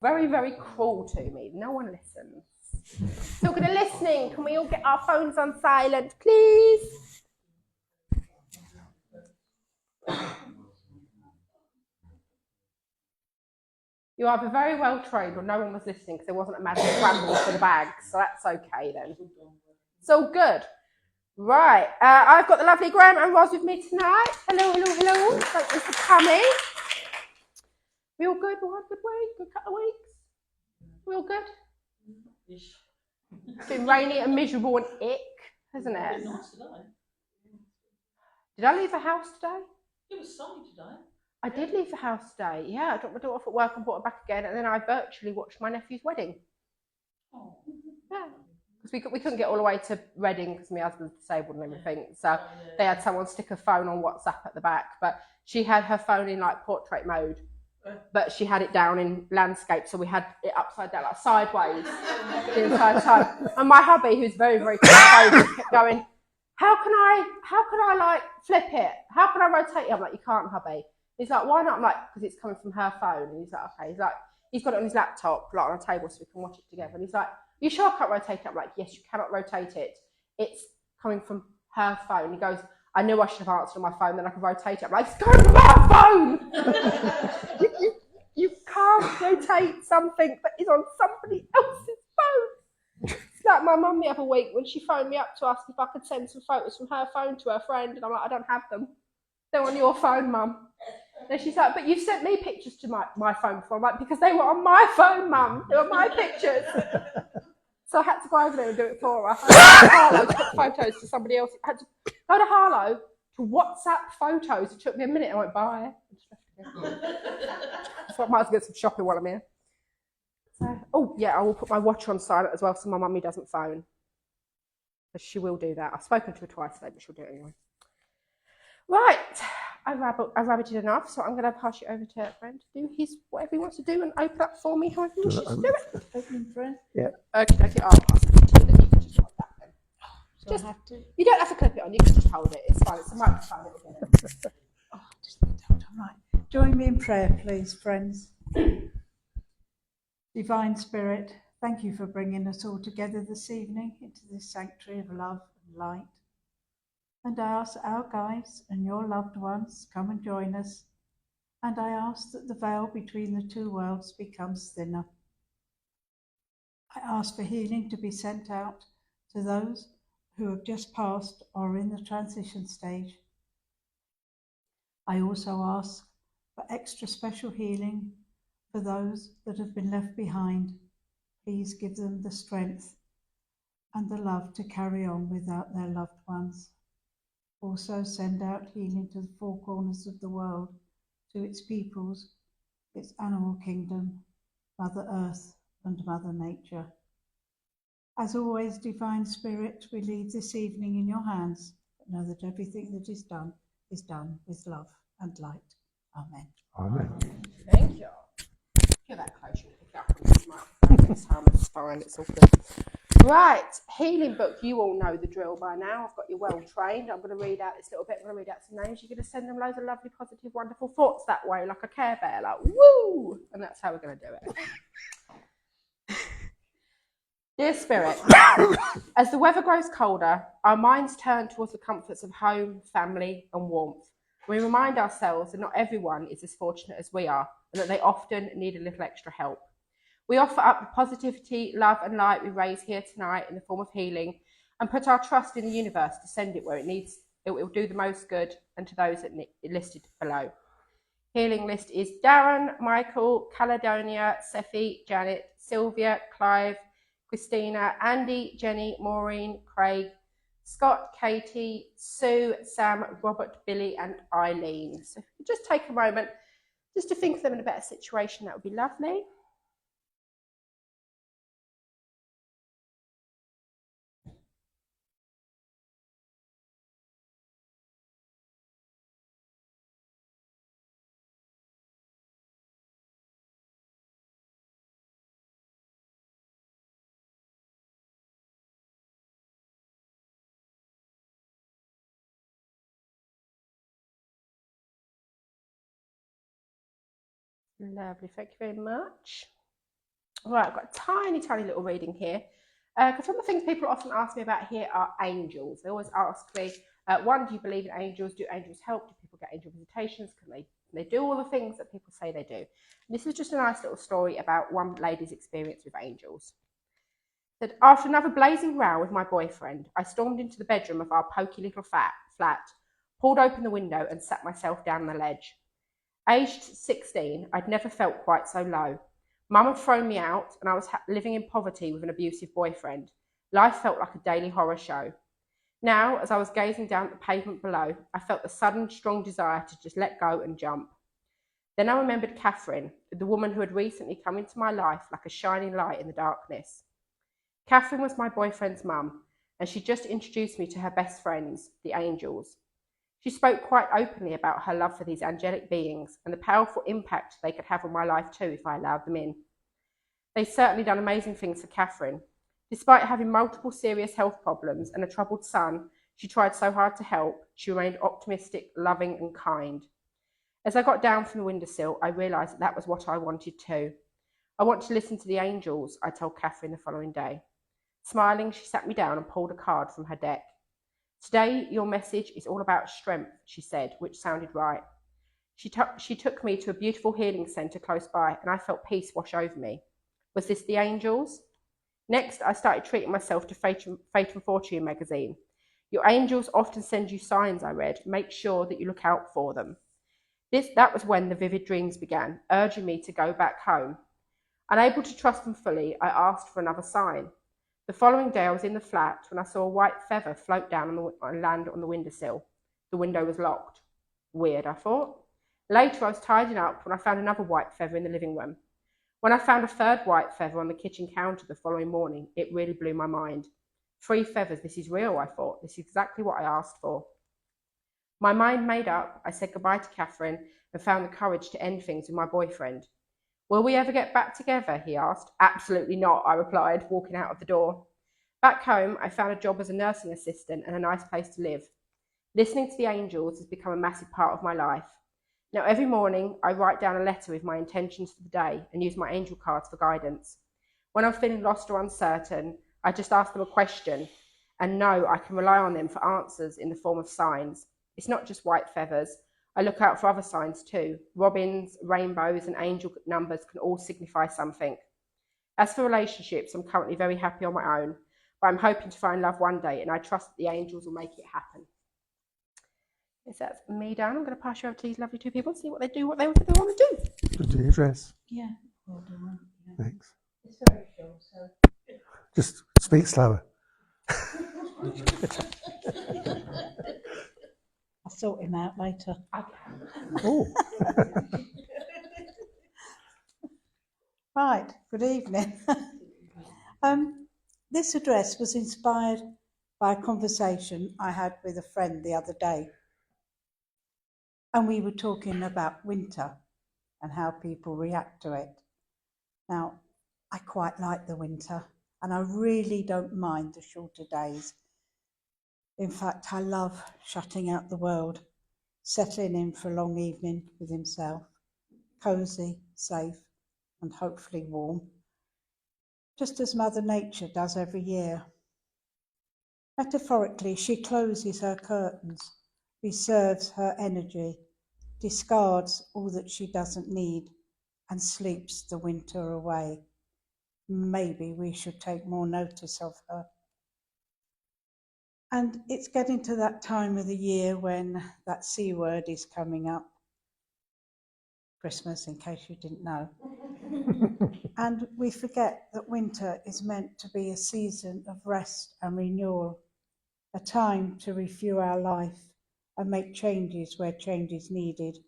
Very, very cruel to me. No one listens. Talking of listening, can we all get our phones on silent, please? You're either very well trained or no one was listening because there wasn't a mad scramble for the bags, so that's okay then. It's all good. Right, I've got the lovely Graham and Roz with me tonight. Hello, hello, hello. Thank you for coming. We all good? We had a good week? Good couple of weeks? We all good? It's been rainy and miserable and ick, hasn't it? It's been nice today. Did I leave the house today? It was sunny today. I did leave the house today. Yeah, I dropped my daughter off at work and brought her back again, and then I virtually watched my nephew's wedding. Oh. Yeah. Because we couldn't get all the way to Reading because my husband's disabled and everything. So they had someone stick a phone on WhatsApp at the back. But she had her phone in like portrait mode. But she had it down in landscape. So we had it upside down, like sideways the entire time. And my hubby, who's very, very focused, kept going, how can I like flip it? How can I rotate it? I'm like, you can't, hubby. He's like, why not? I'm like, because it's coming from her phone. And he's like, okay. He's like, he's got it on his laptop, like on a table so we can watch it together. And he's like, you sure I can't rotate it? I'm like, yes, you cannot rotate it. It's coming from her phone. He goes, I knew I should have answered on my phone, then I could rotate it. I'm like, it's coming from her phone! you can't rotate something that is on somebody else's phone. It's like my mum the other week when she phoned me up to ask if I could send some photos from her phone to her friend, and I'm like, I don't have them. They're on your phone, Mum. Then she's like, but you've sent me pictures to my phone before. I'm like, because they were on my phone, Mum. They were my pictures. So I had to go over there and do it for her. Harlow to put photos to somebody else. I had to go to Harlow to WhatsApp photos. It took me a minute. I went, bye. So I might as well get some shopping while I'm here. So, oh, yeah, I will put my watch on silent as well so my mummy doesn't phone. Because she will do that. I've spoken to her twice today, but she'll do it anyway. Right. I rabbited enough, so I'm going to pass you over to Brent to do whatever he wants to do and open up for me however he wishes to do it. Open Brent? Yeah. Okay, I'll pass it to you, then you can just hold that then. So I have to? You don't have to clip it on, you can just hold it. It's fine, it's a microphone, it'll get it. Oh, just need to hold on. Right. Join me in prayer, please, friends. Divine Spirit, thank you for bringing us all together this evening into this sanctuary of love and light. And I ask our guides and your loved ones come and join us. And I ask that the veil between the two worlds becomes thinner. I ask for healing to be sent out to those who have just passed or are in the transition stage. I also ask for extra special healing for those that have been left behind. Please give them the strength and the love to carry on without their loved ones. Also send out healing to the four corners of the world, to its peoples, its animal kingdom, Mother Earth and Mother Nature. As always, Divine Spirit, we leave this evening in your hands, but know that everything that is done with love and light. Amen. Amen. Thank you. Get that close, you'll pick up on this microphone next time. It's fine, it's all good. Right, healing book, you all know the drill by now. I've got you well trained. I'm going to read out this little bit. I'm going to read out some names. You're going to send them loads of lovely, positive, wonderful thoughts that way, like a Care Bear, like woo! And that's how we're going to do it. Dear Spirit, as the weather grows colder, our minds turn towards the comforts of home, family, and warmth. We remind ourselves that not everyone is as fortunate as we are, and that they often need a little extra help. We offer up the positivity, love, and light we raise here tonight in the form of healing, and put our trust in the universe to send it where it needs. It will do the most good, and to those that listed below. Healing list is Darren, Michael, Caledonia, Sephi, Janet, Sylvia, Clive, Christina, Andy, Jenny, Maureen, Craig, Scott, Katie, Sue, Sam, Robert, Billy, and Eileen. So if you could just take a moment just to think of them in a better situation, that would be lovely. Lovely, thank you very much. Right, I've got a tiny, tiny little reading here. Because one of the things people often ask me about here are angels. They always ask me, one, do you believe in angels? Do angels help? Do people get angel visitations? Can they do all the things that people say they do? And this is just a nice little story about one lady's experience with angels. That after another blazing row with my boyfriend, I stormed into the bedroom of our poky little flat, pulled open the window and sat myself down on the ledge. Aged 16, I'd never felt quite so low. Mum had thrown me out and I was living in poverty with an abusive boyfriend. Life felt like a daily horror show. Now, as I was gazing down at the pavement below, I felt the sudden, strong desire to just let go and jump. Then I remembered Catherine, the woman who had recently come into my life like a shining light in the darkness. Catherine was my boyfriend's mum, and she just introduced me to her best friends, the angels. She spoke quite openly about her love for these angelic beings and the powerful impact they could have on my life too if I allowed them in. They've certainly done amazing things for Catherine. Despite having multiple serious health problems and a troubled son, she tried so hard to help. She remained optimistic, loving and kind. As I got down from the windowsill, I realised that was what I wanted too. I want to listen to the angels, I told Catherine the following day. Smiling, she sat me down and pulled a card from her deck. Today, your message is all about strength, she said, which sounded right. She took me to a beautiful healing centre close by, and I felt peace wash over me. Was this the angels? Next, I started treating myself to Fate and Fortune magazine. Your angels often send you signs, I read. Make sure that you look out for them. That was when the vivid dreams began, urging me to go back home. Unable to trust them fully, I asked for another sign. The following day, I was in the flat when I saw a white feather float down and land on the windowsill. The window was locked. Weird, I thought. Later, I was tidying up when I found another white feather in the living room. When I found a third white feather on the kitchen counter the following morning, it really blew my mind. 3 feathers, this is real, I thought. This is exactly what I asked for. My mind made up, I said goodbye to Catherine and found the courage to end things with my boyfriend. Will we ever get back together? He asked. Absolutely not, I replied, walking out of the door. Back home, I found a job as a nursing assistant and a nice place to live. Listening to the angels has become a massive part of my life. Now, every morning, I write down a letter with my intentions for the day and use my angel cards for guidance. When I'm feeling lost or uncertain, I just ask them a question and know I can rely on them for answers in the form of signs. It's not just white feathers. I look out for other signs too. Robins, rainbows, and angel numbers can all signify something. As for relationships, I'm currently very happy on my own, but I'm hoping to find love one day, and I trust that the angels will make it happen. Yes, that's me done. I'm going to pass you over to these lovely two people and see what they do, what they want to do. Good to your dress. Yeah. Well done. Yeah. Thanks. It's very short, so. Just speak slower. I'll sort him out later. Oh. Right, good evening. This address was inspired by a conversation I had with a friend the other day. And we were talking about winter and how people react to it. Now, I quite like the winter and I really don't mind the shorter days. In fact, I love shutting out the world, settling in for a long evening with himself, cosy, safe, and hopefully warm, just as Mother Nature does every year. Metaphorically, she closes her curtains, reserves her energy, discards all that she doesn't need, and sleeps the winter away. Maybe we should take more notice of her. And it's getting to that time of the year when that C word is coming up. Christmas, in case you didn't know. And we forget that winter is meant to be a season of rest and renewal, a time to review our life and make changes where change is needed.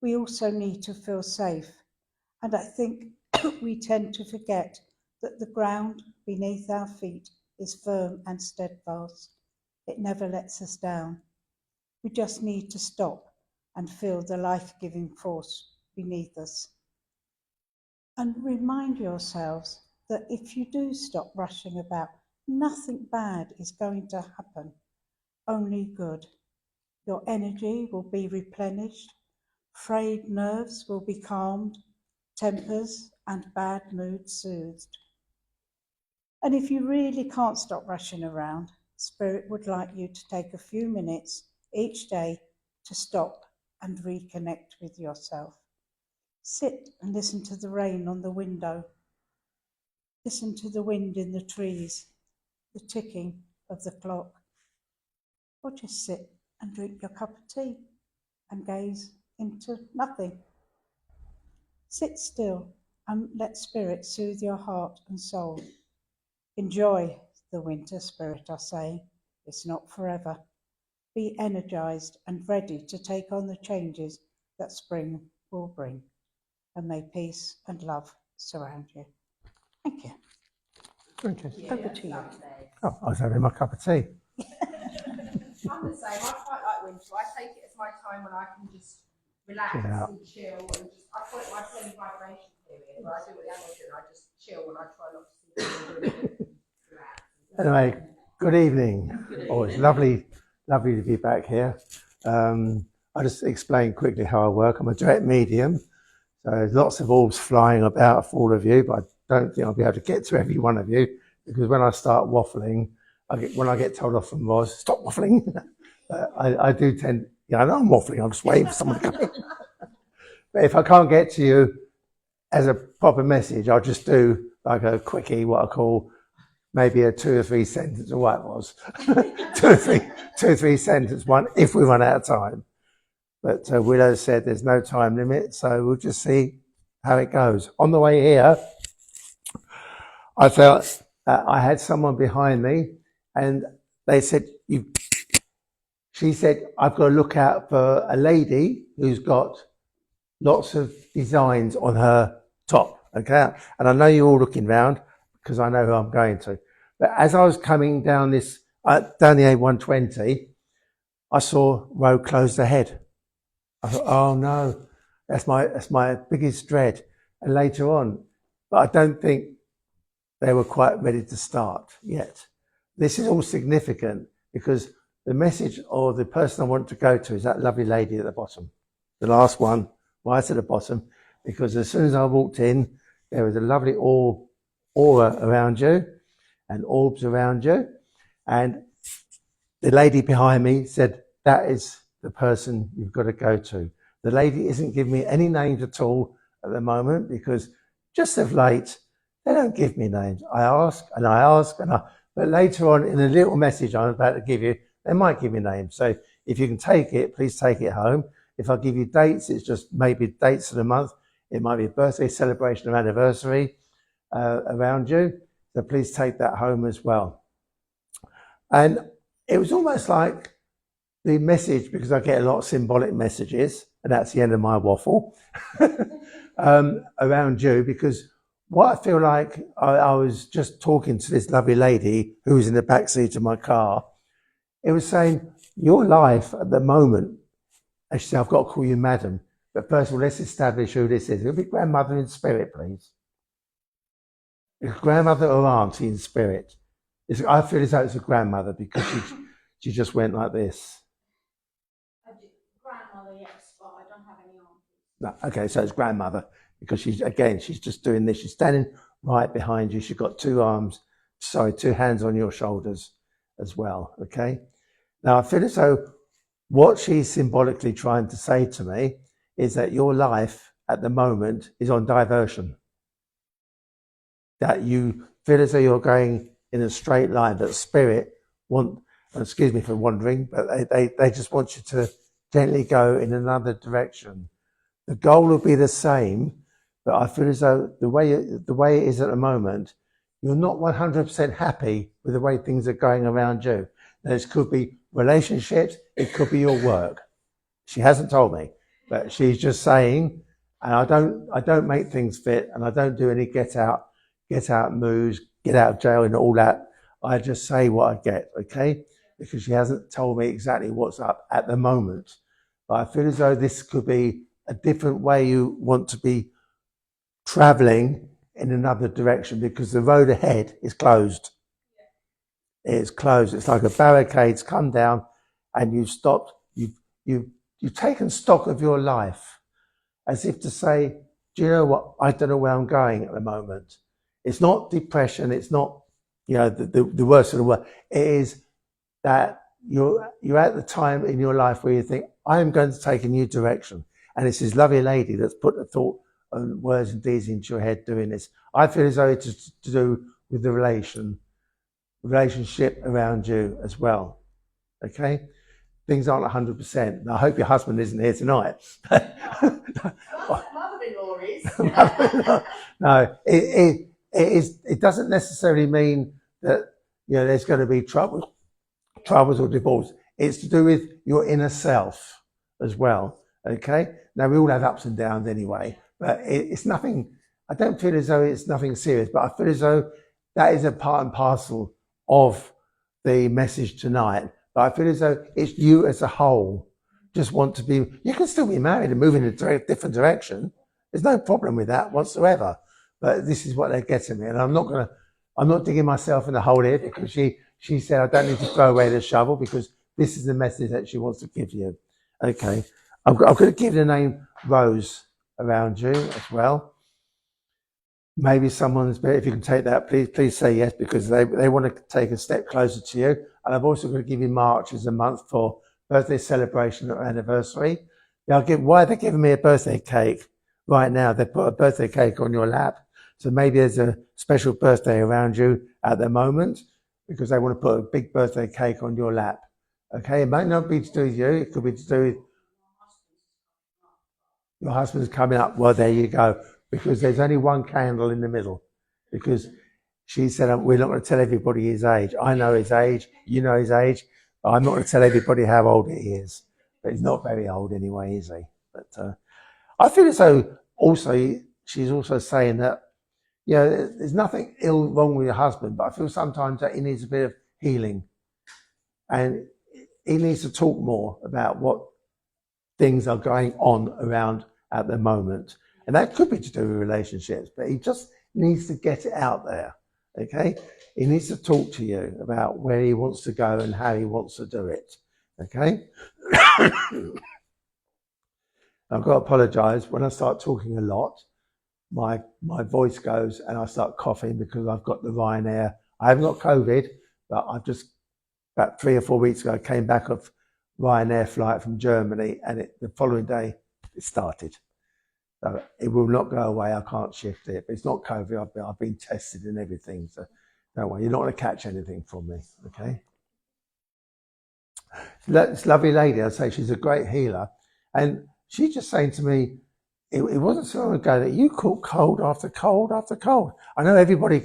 We also need to feel safe, and I think we tend to forget that the ground beneath our feet is firm and steadfast. It never lets us down. We just need to stop and feel the life-giving force beneath us. And remind yourselves that if you do stop rushing about, nothing bad is going to happen, only good. Your energy will be replenished, frayed nerves will be calmed, tempers and bad moods soothed. And if you really can't stop rushing around, Spirit would like you to take a few minutes each day to stop and reconnect with yourself. Sit and listen to the rain on the window. Listen to the wind in the trees, the ticking of the clock. Or just sit and drink your cup of tea and gaze into nothing. Sit still and let Spirit soothe your heart and soul. Enjoy the winter, Spirit are saying. It's not forever. Be energized and ready to take on the changes that spring will bring. And may peace and love surround you. Thank you. Thank you. Over to you. Oh, I was having my cup of tea. I'm the same. I quite like winter. I take it as my time when I can just relax Chill out. and chill and just. I call it my holy vibration period. Where I do what the animals do. I just chill and I try not to see people doing it. Relax. Anyway, good evening. Oh, it's lovely to be back here. I'll just explain quickly how I work. I'm a direct medium. So there's lots of orbs flying about for all of you, but I don't think I'll be able to get to every one of you because when I start waffling, when I get told off from Roz, stop waffling. I do tend, I know I'm waffling, I'm just waiting for someone to come in. But if I can't get to you as a proper message, I'll just do like a quickie, what I call maybe a 2 or 3 sentence, or what it was, 2 or 3 sentence one if we run out of time. But Willow said there's no time limit, so we'll just see how it goes. On the way here, I felt I had someone behind me, and they said, she said, I've got to look out for a lady who's got lots of designs on her top, okay? And I know you're all looking round because I know who I'm going to. But as I was coming down down the A120, I saw road closed ahead. I thought, oh no, that's my biggest dread. And later on, but I don't think they were quite ready to start yet. This is all significant because the message or the person I want to go to is that lovely lady at the bottom. The last one, right at the bottom, because as soon as I walked in, there was a lovely aura around you and orbs around you. And the lady behind me said, that is the person you've got to go to. The lady isn't giving me any names at all at the moment because just of late, they don't give me names. I ask, but later on in a little message I'm about to give you, they might give me names. So if you can take it, please take it home. If I give you dates, it's just maybe dates of the month. It might be a birthday celebration or anniversary around you. So please take that home as well. And it was almost like the message, because I get a lot of symbolic messages, and that's the end of my waffle, around you, because what I feel like I was just talking to this lovely lady who was in the back seat of my car. It was saying, your life at the moment, and she said, I've got to call you madam, but first of all, let's establish who this is. It'll be grandmother in spirit, please. It's grandmother or auntie in spirit. I feel as though it's a grandmother because she just went like this. Grandmother, yes, but I don't have any aunties. No, okay, so it's grandmother because she's just doing this. She's standing right behind you. She's got 2 hands on your shoulders as well, okay? Now, I feel as though what she's symbolically trying to say to me is that your life at the moment is on diversion. That you feel as though you're going in a straight line, that spirit excuse me for wandering, but they just want you to gently go in another direction. The goal will be the same, but I feel as though the way it is at the moment, you're not 100% happy with the way things are going around you. Now, this could be relationships, it could be your work. She hasn't told me, but she's just saying, and I don't make things fit, and I don't do any get out moves, get out of jail and all that. I just say what I get, okay? Because she hasn't told me exactly what's up at the moment. But I feel as though this could be a different way you want to be traveling in another direction because the road ahead is closed. It's closed. It's like a barricade's come down and you've stopped. You've taken stock of your life as if to say, do you know what? I don't know where I'm going at the moment. It's not depression. It's not, the worst of the world. It is that you're at the time in your life where you think, I am going to take a new direction. And it's this lovely lady that's put the thought and words and deeds into your head doing this. I feel as though it's to do with the relationship around you as well. Okay? Things aren't 100%. Now, I hope your husband isn't here tonight. Mother-in-law is. No, it doesn't necessarily mean that there's going to be troubles or divorce. It's to do with your inner self as well. Okay. Now we all have ups and downs anyway, but it's nothing. I don't feel as though it's nothing serious, but I feel as though that is a part and parcel of the message tonight. But I feel as though it's you as a whole just want to be. You can still be married and move in a different direction. There's no problem with that whatsoever. But this is what they're getting me, and I'm not digging myself in the hole here, because she said I don't need to throw away the shovel, because this is the message that she wants to give you. Okay, I'm going to give the name Rose around you as well. Maybe someone's better. If you can take that, please say yes, because they want to take a step closer to you. And I've also got to give you March as a month for birthday celebration or anniversary. Why are they giving me a birthday cake right now? They put a birthday cake on your lap. So maybe there's a special birthday around you at the moment, because they want to put a big birthday cake on your lap. Okay, it might not be to do with you. It could be to do with your husband's coming up. Well, there you go. Because there's only one candle in the middle. Because she said, we're not going to tell everybody his age. I know his age. You know his age. But I'm not going to tell everybody how old he is. But he's not very old anyway, is he? But I feel as though also she's also saying that, there's nothing wrong with your husband, but I feel sometimes that he needs a bit of healing. And he needs to talk more about what things are going on around at the moment. And that could be to do with relationships, but he just needs to get it out there. Okay? He needs to talk to you about where he wants to go and how he wants to do it. Okay? I've got to apologize. When I start talking a lot, my voice goes and I start coughing, because I've got the Ryanair. I haven't got COVID, but I've just, about 3 or 4 weeks ago, came back off Ryanair flight from Germany, and the following day it started. So it will not go away. I can't shift it. But it's not COVID. I've been tested and everything. So don't worry. You're not going to catch anything from me. Okay. This lovely lady, I'd say she's a great healer. And she's just saying to me, it wasn't so long ago that you caught cold after cold after cold. I know everybody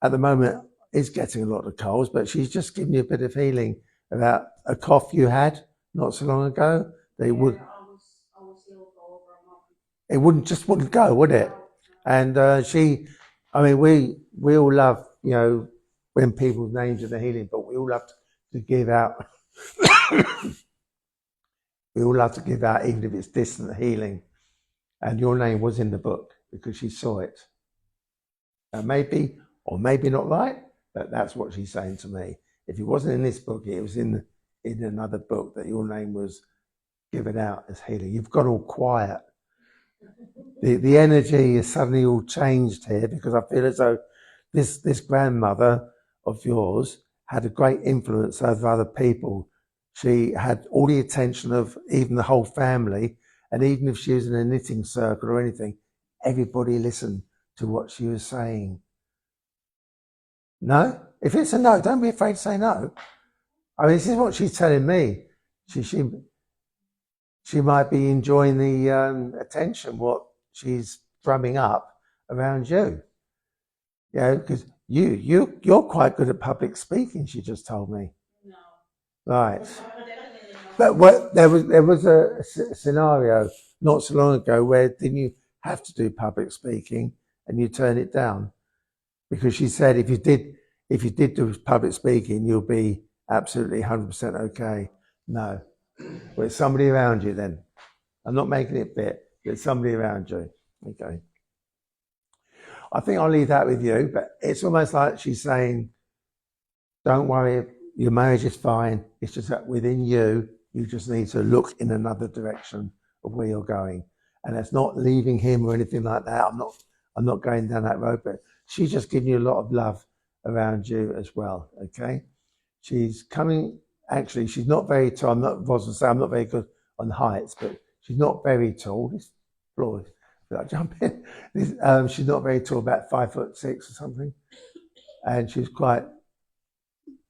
at the moment, is getting a lot of colds, but she's just giving you a bit of healing about a cough you had not so long ago. I was ill for over a month. It wouldn't go, would it? And we all love, when people's names are the healing, but we all love to give out. We all love to give out, even if it's distant healing. And your name was in the book because she saw it. Maybe or maybe not right, but that's what she's saying to me. If it wasn't in this book, it was in another book that your name was given out as healing. You've got all quiet. The energy is suddenly all changed here, because I feel as though this grandmother of yours had a great influence over other people. She had all the attention of even the whole family, and even if she was in a knitting circle or anything, everybody listened to what she was saying. No? If it's a no, don't be afraid to say no. I mean, this is what she's telling me. She might be enjoying the attention, what she's drumming up around you. Because you're quite good at public speaking, she just told me. No. Right. But there was a scenario not so long ago where didn't you have to do public speaking and you turn it down? Because she said if you did do public speaking, you'll be absolutely 100% okay. No. Well, it's somebody around you then. I'm not making it fit. It's somebody around you. Okay. I think I'll leave that with you, but it's almost like she's saying, don't worry, your marriage is fine. It's just that within you, you just need to look in another direction of where you're going. and that's not leaving him or anything like that. I'm not going down that road, but she's just giving you a lot of love around you as well. Okay, she's coming. Actually, she's not very tall. I'm not very good on heights, but she's not very tall. This floor is like jumping. She's not very tall, about 5'6" or something, and she's quite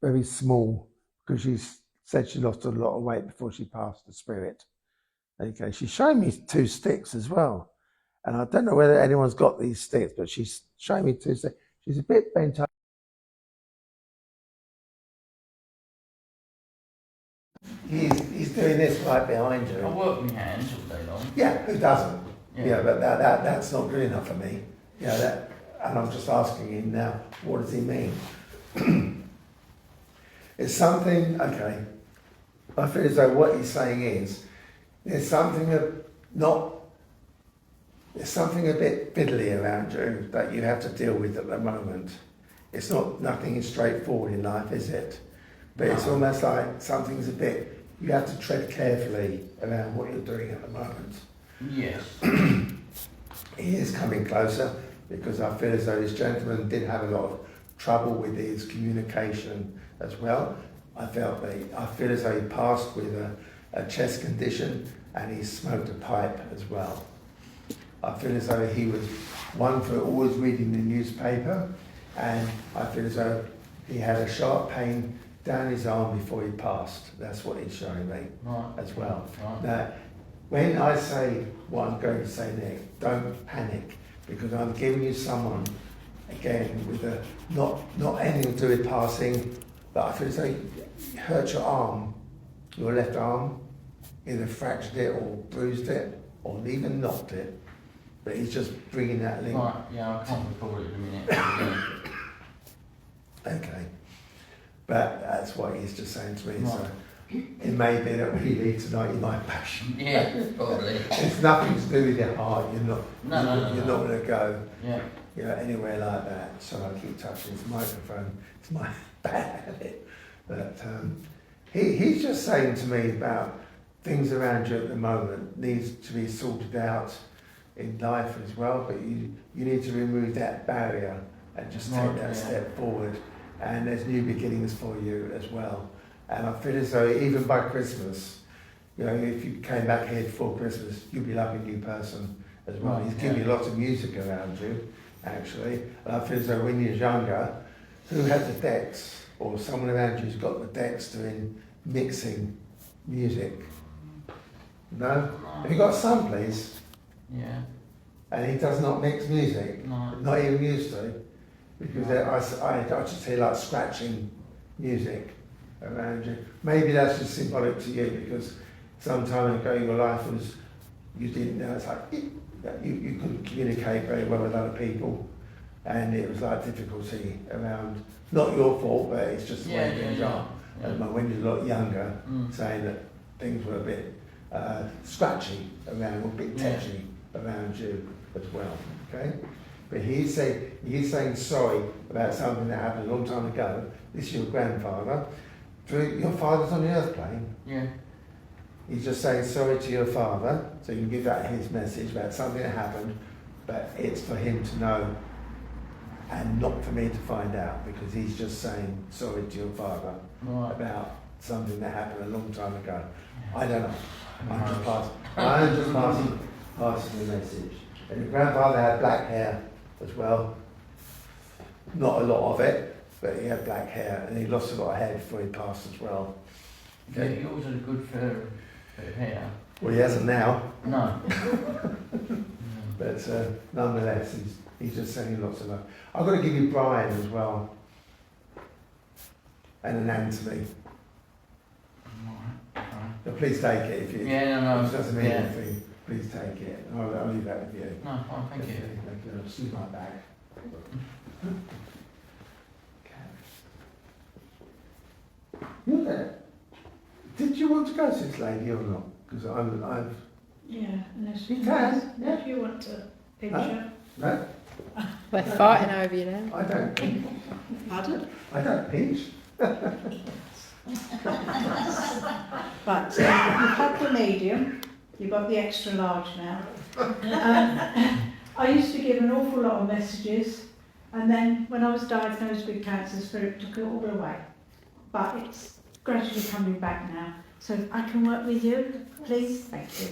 very small because she said she lost a lot of weight before she passed the spirit. Okay, she's showing me 2 sticks as well, and I don't know whether anyone's got these sticks, but she's showing me 2 sticks. She's a bit bent up. He's doing this right behind you. I work my hands all day long. Yeah, who doesn't? Yeah. Yeah, but that's not good enough for me. Yeah, and I'm just asking him now, what does he mean? It's something, okay, I feel as though what he's saying is, there's something a bit fiddly around you that you have to deal with at the moment. It's nothing is straightforward in life, is it? But it's almost like something's a bit, you have to tread carefully around what you're doing at the moment. Yes. He is coming closer because I feel as though this gentleman did have a lot of trouble with his communication as well. I feel as though he passed with a chest condition and he smoked a pipe as well. I feel as though he was one for always reading the newspaper, and I feel as though he had a sharp pain down his arm before he passed. That's what he's showing me as well. Right. Now, when I say what I'm going to say next, don't panic, because I'm giving you someone, again, with not anything to do with passing, but I feel as though you hurt your arm, your left arm, either fractured it or bruised it, or even knocked it, but he's just bringing that link. Right, yeah, I can't recall it in a minute. Okay. But that's what he's just saying to me. Right. So it may be that we leave tonight in my passion. Yeah, probably. It's nothing to do with your heart. You're not No. not going to go Yeah. anywhere like that. So I keep touching this microphone. It's my bad habit. But he's just saying to me about things around you at the moment needs to be sorted out in life as well. But you need to remove that barrier and just take that step forward. And there's new beginnings for you as well. And I feel as though even by Christmas, if you came back here before Christmas, you'll be like a new person as well. Right, He's giving you lots of music around you, actually. And I feel as though when you're younger, who had the decks, or someone around you's got the decks doing mixing music? No? Have you got a son, please? Yeah. And he does not mix music? No. Not even used to? Because I just hear like scratching music around you. Maybe that's just symbolic to you, because some time ago in your life you didn't know, it's like you couldn't communicate very well with other people, and it was like difficulty around, not your fault, but it's just the way things are. And when you're a lot younger, saying that things were a bit scratchy around, or a bit tetchy around you as well. Okay? But he's saying sorry about something that happened a long time ago. This is your grandfather. Your father's on the earth plane. Yeah. He's just saying sorry to your father, so you can give that his message about something that happened, but it's for him to know and not for me to find out, because he's just saying sorry to your father about something that happened a long time ago. I don't know. I'm just passing the message. And your grandfather had black hair as well. Not a lot of it, but he had black hair, and he lost a lot of hair before he passed as well. Okay. He always had a good fur of hair. Well, he hasn't now, No. but nonetheless, he's just sending lots of love. I've got to give you Brian as well, and an Anthony. Right. But please take it if you. Yeah, no. If it doesn't mean anything, please take it. I'll leave that with you. No, fine, thank you. Thank you. I'll just leave my bag. You there? Did you want to go to this lady or not? Because I've. Yeah, unless You can, yeah. If you want to picture. No, We're fighting over you now. I don't pinch. Pardon? I don't pinch. Right, so you've had the medium. You've got the extra large now. I used to give an awful lot of messages, and then when I was diagnosed with cancer, Spirit took it all away. But it's gradually coming back now. So if I can work with you, please, thank you.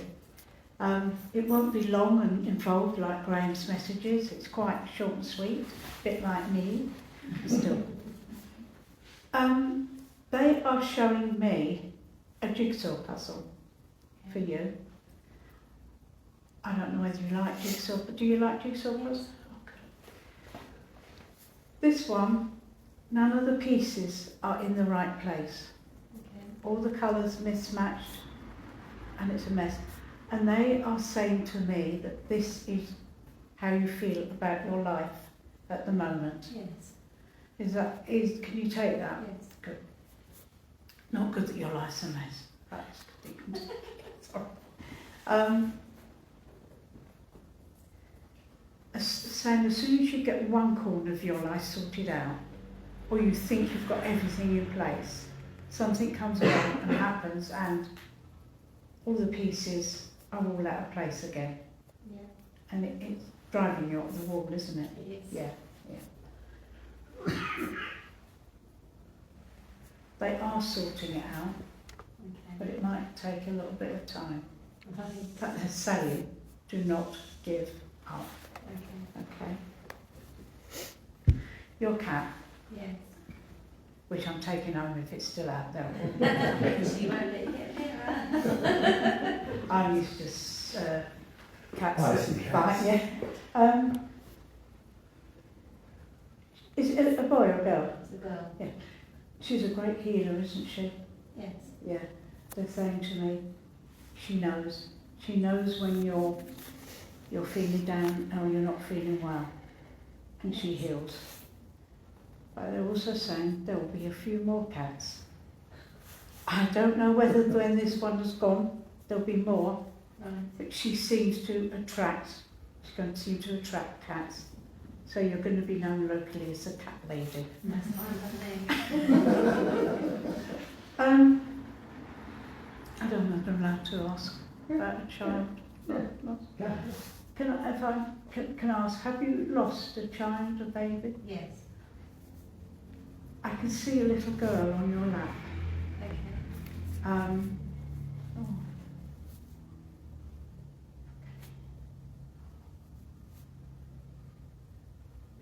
It won't be long and involved like Graham's messages. It's quite short and sweet, a bit like me, still. They are showing me a jigsaw puzzle for you. I don't know whether you like jigsaw, but do you like jigsaw puzzles? Okay. This one, none of the pieces are in the right place. Okay. All the colours mismatched, and it's a mess. And they are saying to me that this is how you feel about your life at the moment. Yes. Can you take that? Yes. Good. Not good that your life's a mess. That's good. Sorry. Saying as soon as you get one corner of your life sorted out, or you think you've got everything in place, something comes along and happens, and all the pieces are all out of place again. Yeah. And it's driving you up the wall, isn't it? It is. Yeah. They are sorting it out, but Okay. it might take a little bit of time. Right. But they're saying, do not give up, Okay. okay? Your cat, Yes. which I'm taking home if it's still out there. She won't let you get near her. I'm used to cats Spicy that cats. bite, yeah. Is it a boy or a girl? It's a girl. She's a great healer, isn't she? Yes. Yeah. They're saying to me, she knows. She knows when you're feeling down or you're not feeling well. And she heals. But they're also saying there will be a few more cats. I don't know whether when this one has gone, there'll be more. Right. But she seems to attract, she's going to seem to attract cats. So you're going to be known locally as a cat lady. That's fine with me. I don't know if I'm allowed to ask about a child. No. Can I ask, have you lost a child, a baby? Yes. I can see a little girl on your lap. Okay. Oh.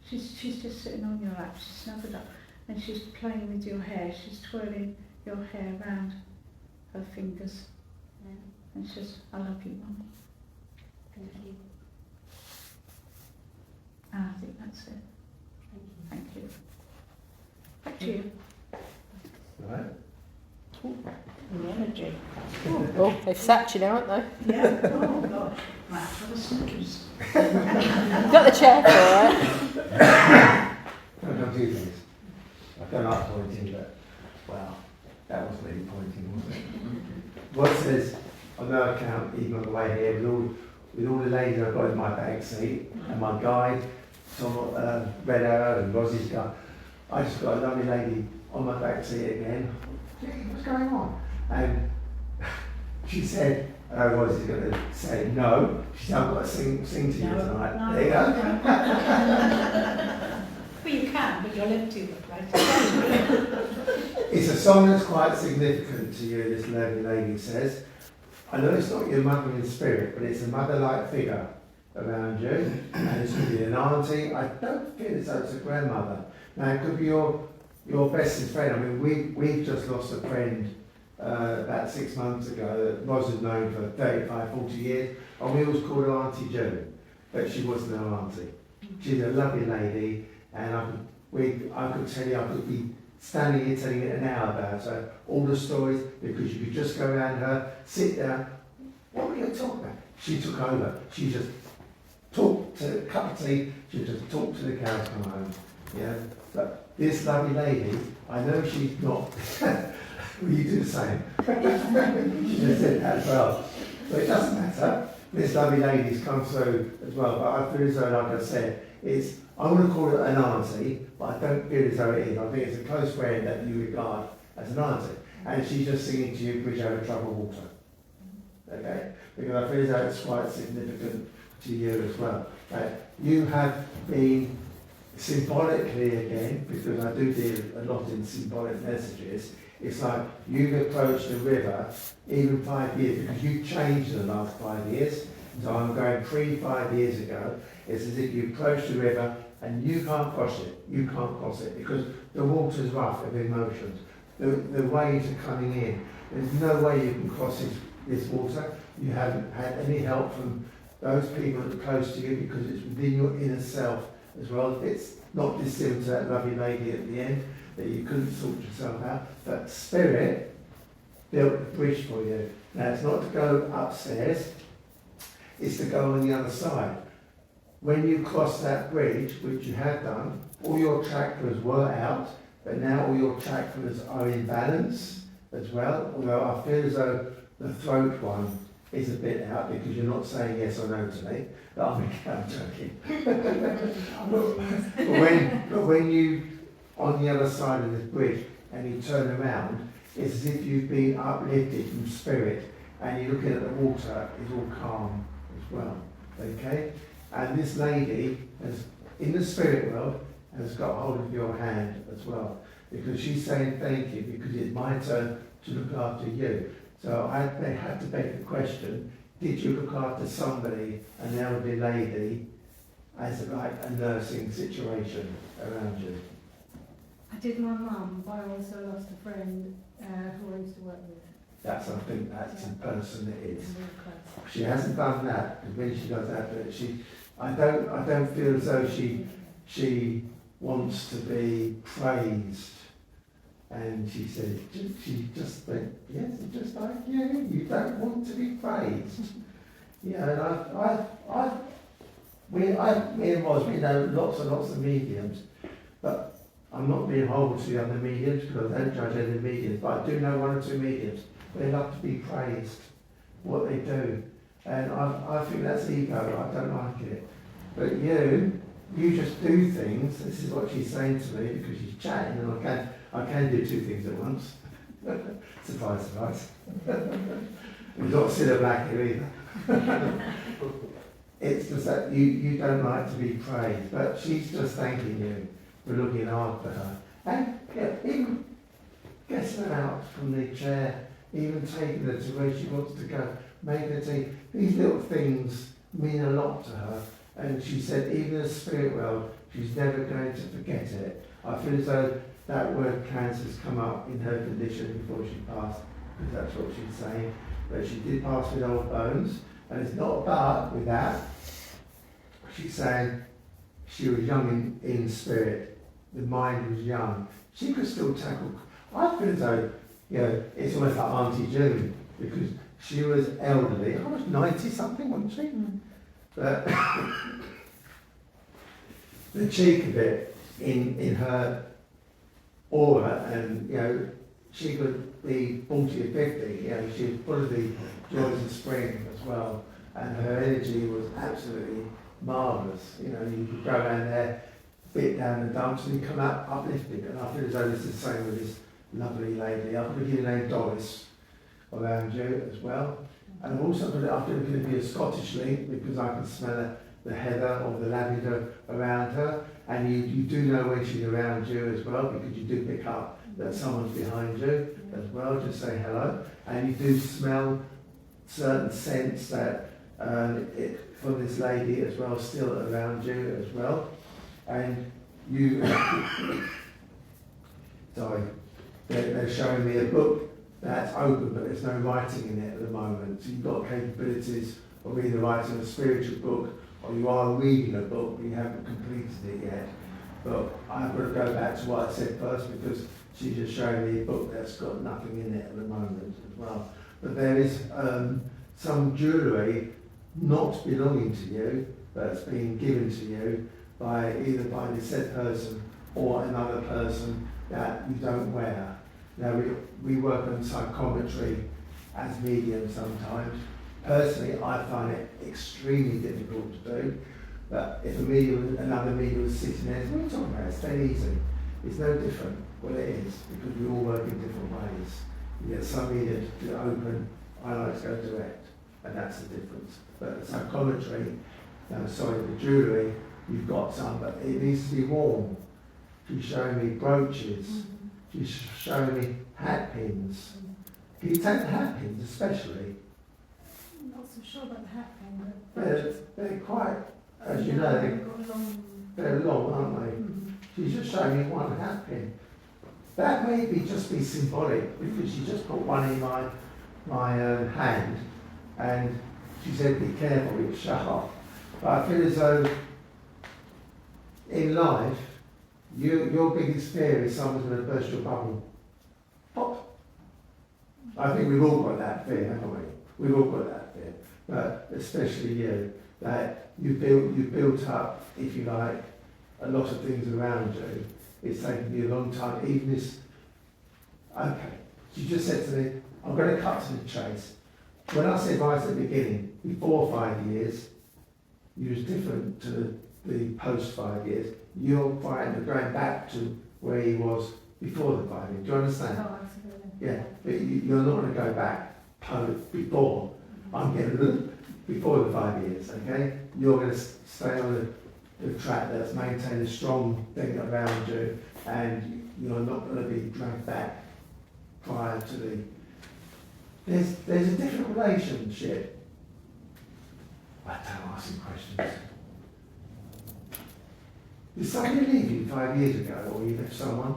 She's just sitting on your lap, she's snuggled up, and she's playing with your hair. She's twirling your hair round her fingers, Yeah. and she says, I love you, Mummy. Thank you. And I think that's it. Thank you. Thank you. Back to you. Right. The energy. Oh, they've sacked you now, haven't they? Yeah. Oh gosh. Right, for the Snickers. You've got the chair for it. Don't do things. I don't like pointing, but, well, that wasn't really pointing, was it? What says, on no account, even on the way here, with all the ladies I've got in my back seat, and my guide, Tom, Red Arrow and Roz's guide, I just got a lovely lady on my back seat again. What's going on? And she said, Roz is going to say no. She said, I've got to sing to you tonight. No, There you go. Well, you can, but you'll empty the place. It's a song that's quite significant to you, this lovely lady says. I know it's not your mother in spirit, but it's a mother-like figure around you, and it's going to be an auntie. I don't feel as though it's a grandmother. Now, it could be your bestest friend. I mean, we've just lost a friend about 6 months ago that Roz had known for 35, 40 years, and we always called her Auntie June, but she wasn't our auntie. She's a lovely lady, and I could tell you, I could be standing here telling you an hour about her, all the stories, because you could just go around her, sit down. What were you talking about? She took over. She just talked to a cup of tea. She just talked to the cows come home. Yeah, but this lovely lady, I know she's not. Well, you do the same. She just said that as well. But it doesn't matter. This lovely lady's come through as well. But I feel as though, like I said, I'm going to call it an auntie, but I don't feel as though it is. I think it's a close friend that you regard as an auntie. And she's just singing to you, Bridge Over Troubled Water. okay? Because I feel as though it's quite significant to you as well. You have been symbolically again, because I do deal a lot in symbolic messages, it's like you've approached the river even 5 years, because you've changed in the last 5 years. So I'm going 5 years ago. It's as if you approach the river and you can't cross it. You can't cross it because the water's rough of emotions. The waves are coming in. There's no way you can cross this water. You haven't had any help from those people that are close to you because it's within your inner self as well. It's not dissimilar to that lovely lady at the end that you couldn't sort yourself out. But Spirit built a bridge for you. Now it's not to go upstairs, it's to go on the other side. When you cross that bridge, which you have done, all your chakras were out, but now all your chakras are in balance as well. Although I feel as though the throat one is a bit out because you're not saying yes or no to me. I'm joking. but when you on the other side of this bridge and you turn around, it's as if you've been uplifted from spirit and you're looking at the water, it's all calm as well. Okay? And this lady has, in the spirit world, has got hold of your hand as well. Because she's saying thank you because it's my turn to look after you. So I had to beg the question, did you look after somebody, an elderly lady, as like a nursing situation around you? I did my mum, but I also lost a friend who I used to work with. I think that's the person that is. Really close. She hasn't done that, because when she does that, I don't feel as though she wants to be praised. And she said, she just went, yes, it's just like you don't want to be praised. Yeah, and me and Roz, we know lots and lots of mediums, but I'm not being horrible to the other mediums because I don't judge any mediums, but I do know one or two mediums. They love to be praised, what they do. And I think that's ego, I don't like it. But you just do things, this is what she's saying to me because she's chatting and I can do two things at once. Surprise, surprise. We've not Cilla Black here either. It's just that you don't like to be praised, but she's just thanking you for looking after her. And even getting her out from the chair, even taking her to where she wants to go, making her take these little things mean a lot to her. And she said, even in the spirit world, she's never going to forget it. I feel as though that word cancer has come up in her condition before she passed, because that's what she's saying. But she did pass with old bones, and it's not bad with that. She's saying she was young in spirit, the mind was young. She could still tackle. I feel as though, it's almost like Auntie June, because she was elderly. I was 90 something, wasn't she? But the cheek of it in her aura, and she could be 40 or 50. She was full of the joys of spring as well, and her energy was absolutely marvellous. You could go around there, bit down the dumps, and you come out uplifted. And I feel as though it's the same with this lovely lady. I'm going to give you the name Doris around you as well. And I'm also going to be a Scottish link because I can smell the heather or the lavender around her. And you do know when she's around you as well because you do pick up that someone's behind you as well. Just say hello. And you do smell certain scents that from this lady as well, still around you as well. And you, sorry, they're showing me a book that's open, but there's no writing in it at the moment. So you've got capabilities of either writing a spiritual book or you are reading a book, but you haven't completed it yet. But I've got to go back to what I said first because she's just showing me a book that's got nothing in it at the moment as well. But there is some jewellery not belonging to you that's been given to you either by the said person or another person that you don't wear. Now we work on psychometry as mediums sometimes. Personally, I find it extremely difficult to do. But if another medium was sitting there, what are you talking about? It's dead easy. It's no different. Well, it is because we all work in different ways. You get some mediums to open. I like to go direct. and that's the difference. But the psychometry, the jewellery, you've got some, but it needs to be worn. She's showing me brooches. She's showing me hat pins. Can you take the hat pins especially? I'm not so sure about the hat thing, but They're quite, as you know, they've got a long. they're long, aren't they? She's just showing me one hat pin. That may just be symbolic, because she just put one in my hand, and she said, be careful, it's sharp. But I feel as though in life, your biggest fear is someone's going to burst your bubble. Pop. I think we've all got that fear, haven't we? We've all got that fear, but especially you, that you built up, if you like, a lot of things around you. It's taken you a long time, even this. Okay, she just said to me, I'm going to cut to the chase. When I said right at the beginning, before 5 years, you was different to the post 5 years. You're going back to where he was before the 5 years. Do you understand? Oh, absolutely. Yeah, but you're not going to go back before. I'm getting before the 5 years, okay? You're going to stay on the track that's maintained a strong thing around you, and you're not going to be dragged back prior to the... There's a different relationship. I don't ask him questions. Did somebody leave you 5 years ago, or you left someone?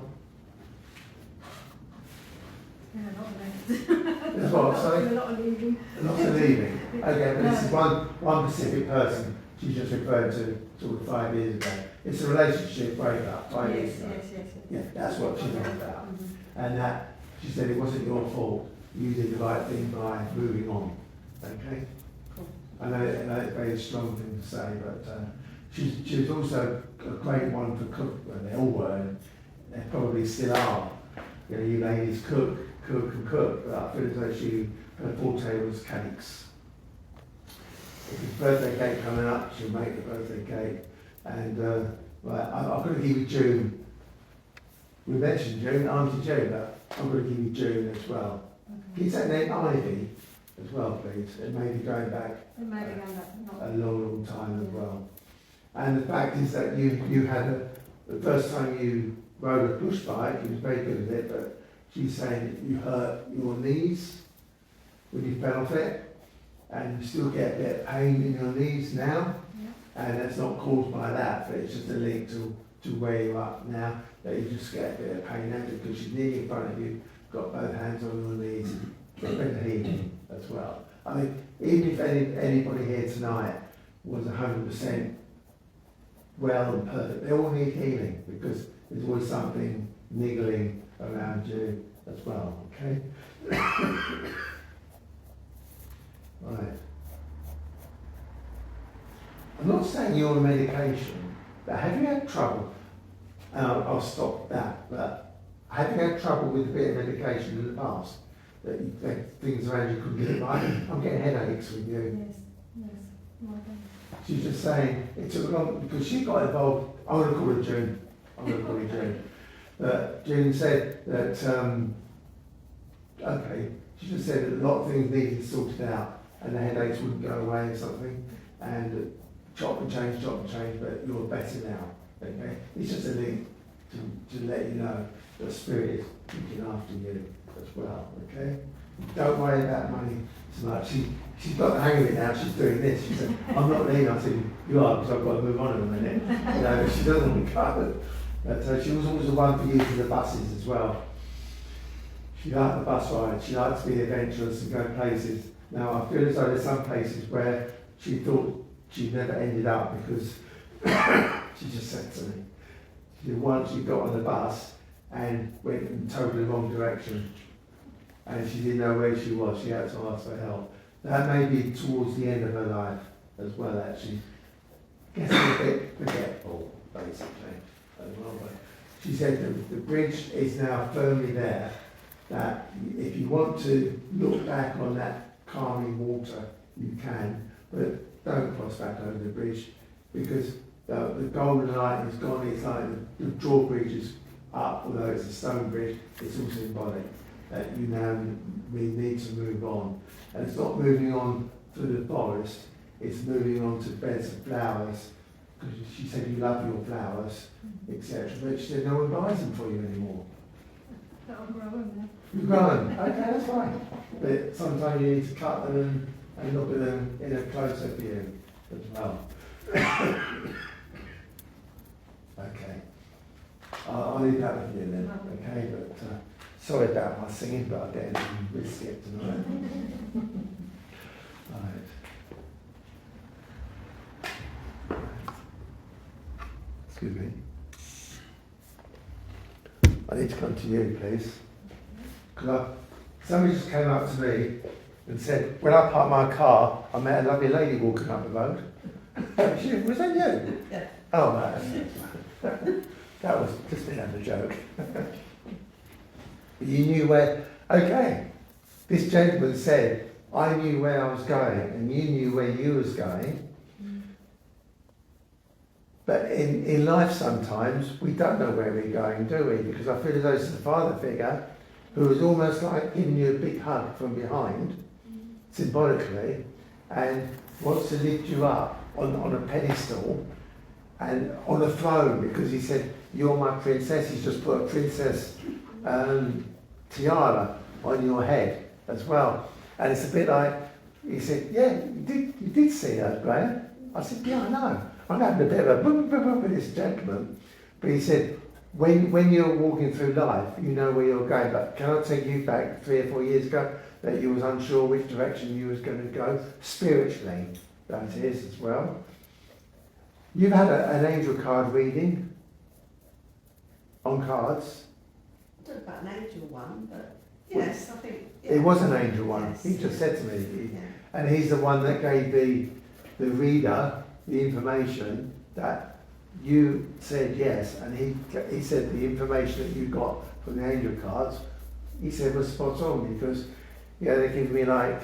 Yeah, not left. That's what I'm saying. A lot of leaving. Not to leaving. Okay, but this is one specific person she just referred to sort of 5 years ago. It's a relationship breakup 5 years ago. Yes. Yeah, that's what she's on about. And that, she said it wasn't your fault. You did the right thing by moving on. Okay? Cool. I know it's a very strong thing to say, but she was also a great one for cook. Well, they all were, and they probably still are. You know, you ladies cook, but I feel as though her forte was cakes. If it's birthday cake coming up, she'll make the birthday cake. And right, I'm going to give you June. We mentioned June, Auntie June, but I'm going to give you June as well. Can you take the name Ivy as well, please? It may be going back It may be going back, not. a long time as well. And the fact is that you had the first time you rode a push bike, you was very good at it, but she's saying that you hurt your knees when you fell off it, and you still get a bit of pain in your knees now, and that's not caused by that, but it's just a link to where you are now, that you just get a bit of pain now because you're nearly in front of you, got both hands on your knees, get better healing as well. I mean, even if anybody here tonight was 100% well and perfect, they all need healing because there's always something niggling around you as well, okay? Right. I'm not saying you're on medication, but have you had trouble? I'll stop that, but have you had trouble with a bit of medication in the past? That you think things around you couldn't get it right? I'm getting headaches with you. Yes. Well done. She's just saying it took long because she got involved. I'm going to call her June. But June said that, okay, she just said that a lot of things needed sorted out and the headaches wouldn't go away or something. And chop and change, but you're better now. Okay? It's just a link to let you know that Spirit is looking after you as well. Okay? Don't worry about money so much. She's got the hang of it now. She's doing this. She said, I'm not leaving. I said, you are, because I've got to move on in a minute. You know, she doesn't want to go. But she was always the one for using the buses as well. She liked the bus ride. She liked to be adventurous and go places. Now, I feel as though there's some places where she thought she never ended up because she just said to me, she said, once she got on the bus and went in totally wrong direction and she didn't know where she was, she had to ask for help. That may be towards the end of her life as well, actually. Getting a bit forgetful, basically, as well. But she said that the bridge is now firmly there, that if you want to look back on that calming water, you can, but don't cross back over the bridge because the golden light is gone. It's like the drawbridge is up, although it's a stone bridge, it's all symbolic that you now we need to move on. And it's not moving on through the forest, it's moving on to beds of flowers, because she said you love your flowers, etc. But she said no one buys them for you anymore. That'll grow in You grow them, okay, that's fine. But sometimes you need to cut them and look at them in a closer view as well. Okay. I'll leave that with you then, okay? But sorry about my singing, but I'm getting risky it tonight. Right. Excuse me. I need to come to you, please. Because somebody just came up to me and said, when I parked my car, I met a lovely lady walking up the road. Was that you? Yeah. Oh, right. That was just another joke. You knew where, okay. This gentleman said, I knew where I was going and you knew where you was going. But in life sometimes we don't know where we're going, do we? Because I feel as though it's the father figure who was almost like giving you a big hug from behind, symbolically, and wants to lift you up on a pedestal and on a throne, because he said, you're my princess. He's just put a princess tiara on your head as well. And it's a bit like, he said, yeah, you did see her, Graham. I said, yeah, I know. I'm having a bit of a with this gentleman. But he said, when you're walking through life, you know where you're going. But can I take you back 3 or 4 years ago that you was unsure which direction you was going to go? Spiritually, that is, as well. You've had an angel card reading on cards. I don't know about an angel one, but yes, I think... Yeah. It was an angel one. Yes. He just said to me. Yeah. And he's the one that gave the reader the information that you said yes, and he said the information that you got from the angel cards, he said was spot on, because they give me like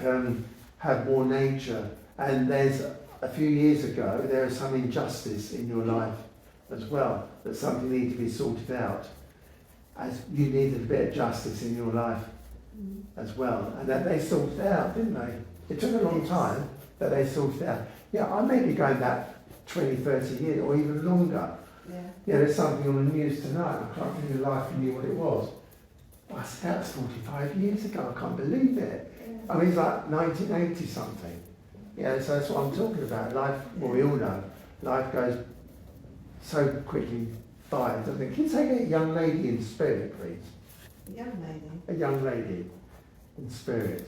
have more nature, and there's a few years ago there was some injustice in your life as well, that something needed to be sorted out, as you needed a bit of justice in your life as well, and that they sorted it out, didn't they? It took a long time, but they sorted it out. Yeah, I may be going back 20, 30 years or even longer. Yeah. There's something on the news tonight. I can't think of life and knew what it was. I said, that was 45 years ago. I can't believe it. Yeah. I mean, it's like 1980 something. So that's what I'm talking about. Life, well, we all know, life goes so quickly by, doesn't it? Can you take a young lady in spirit, please? A young lady? A young lady in spirit.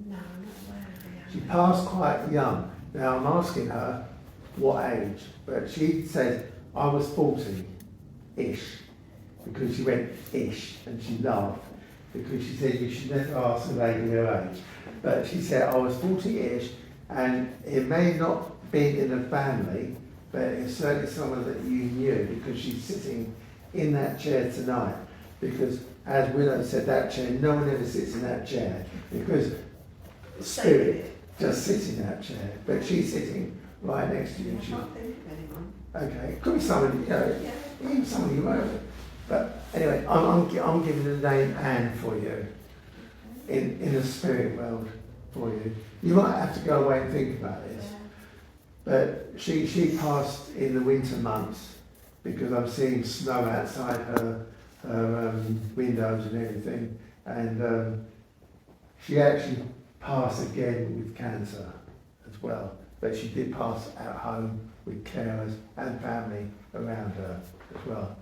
No, I'm not aware of a young She lady. passed quite young. Now I'm asking her what age, but she said I was 40-ish, because she went ish and she laughed, because she said you should never ask a lady her age. But she said I was 40-ish, and it may not be in the family, but it's certainly someone that you knew, because she's sitting in that chair tonight. Because as Willow said, that chair, no one ever sits in that chair, because spirit just sits in that chair, but she's sitting right next to you. I can't think of anyone. Okay, it could be somebody, Yeah. even somebody you know. But anyway, I'm giving the name Anne for you, in the spirit world for you. You might have to go away and think about this. Yeah. But she passed in the winter months, because I'm seeing snow outside her windows and everything, and she actually passed again with cancer as well, but she did pass at home with carers and family around her as well.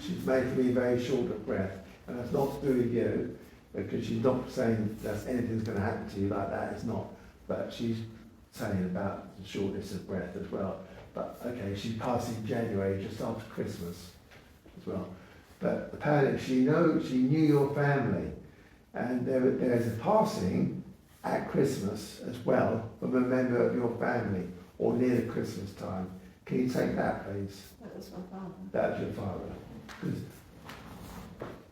She's making me very short of breath, and that's not to do with you, because she's not saying that anything's going to happen to you like that, it's not, but she's saying about the shortness of breath as well. But okay, she passed in January, just after Christmas as well. But apparently she knew your family, and there's a passing at Christmas as well from a member of your family, or near the Christmas time. Can you take that, please? That was my father. That's your father. 'Cause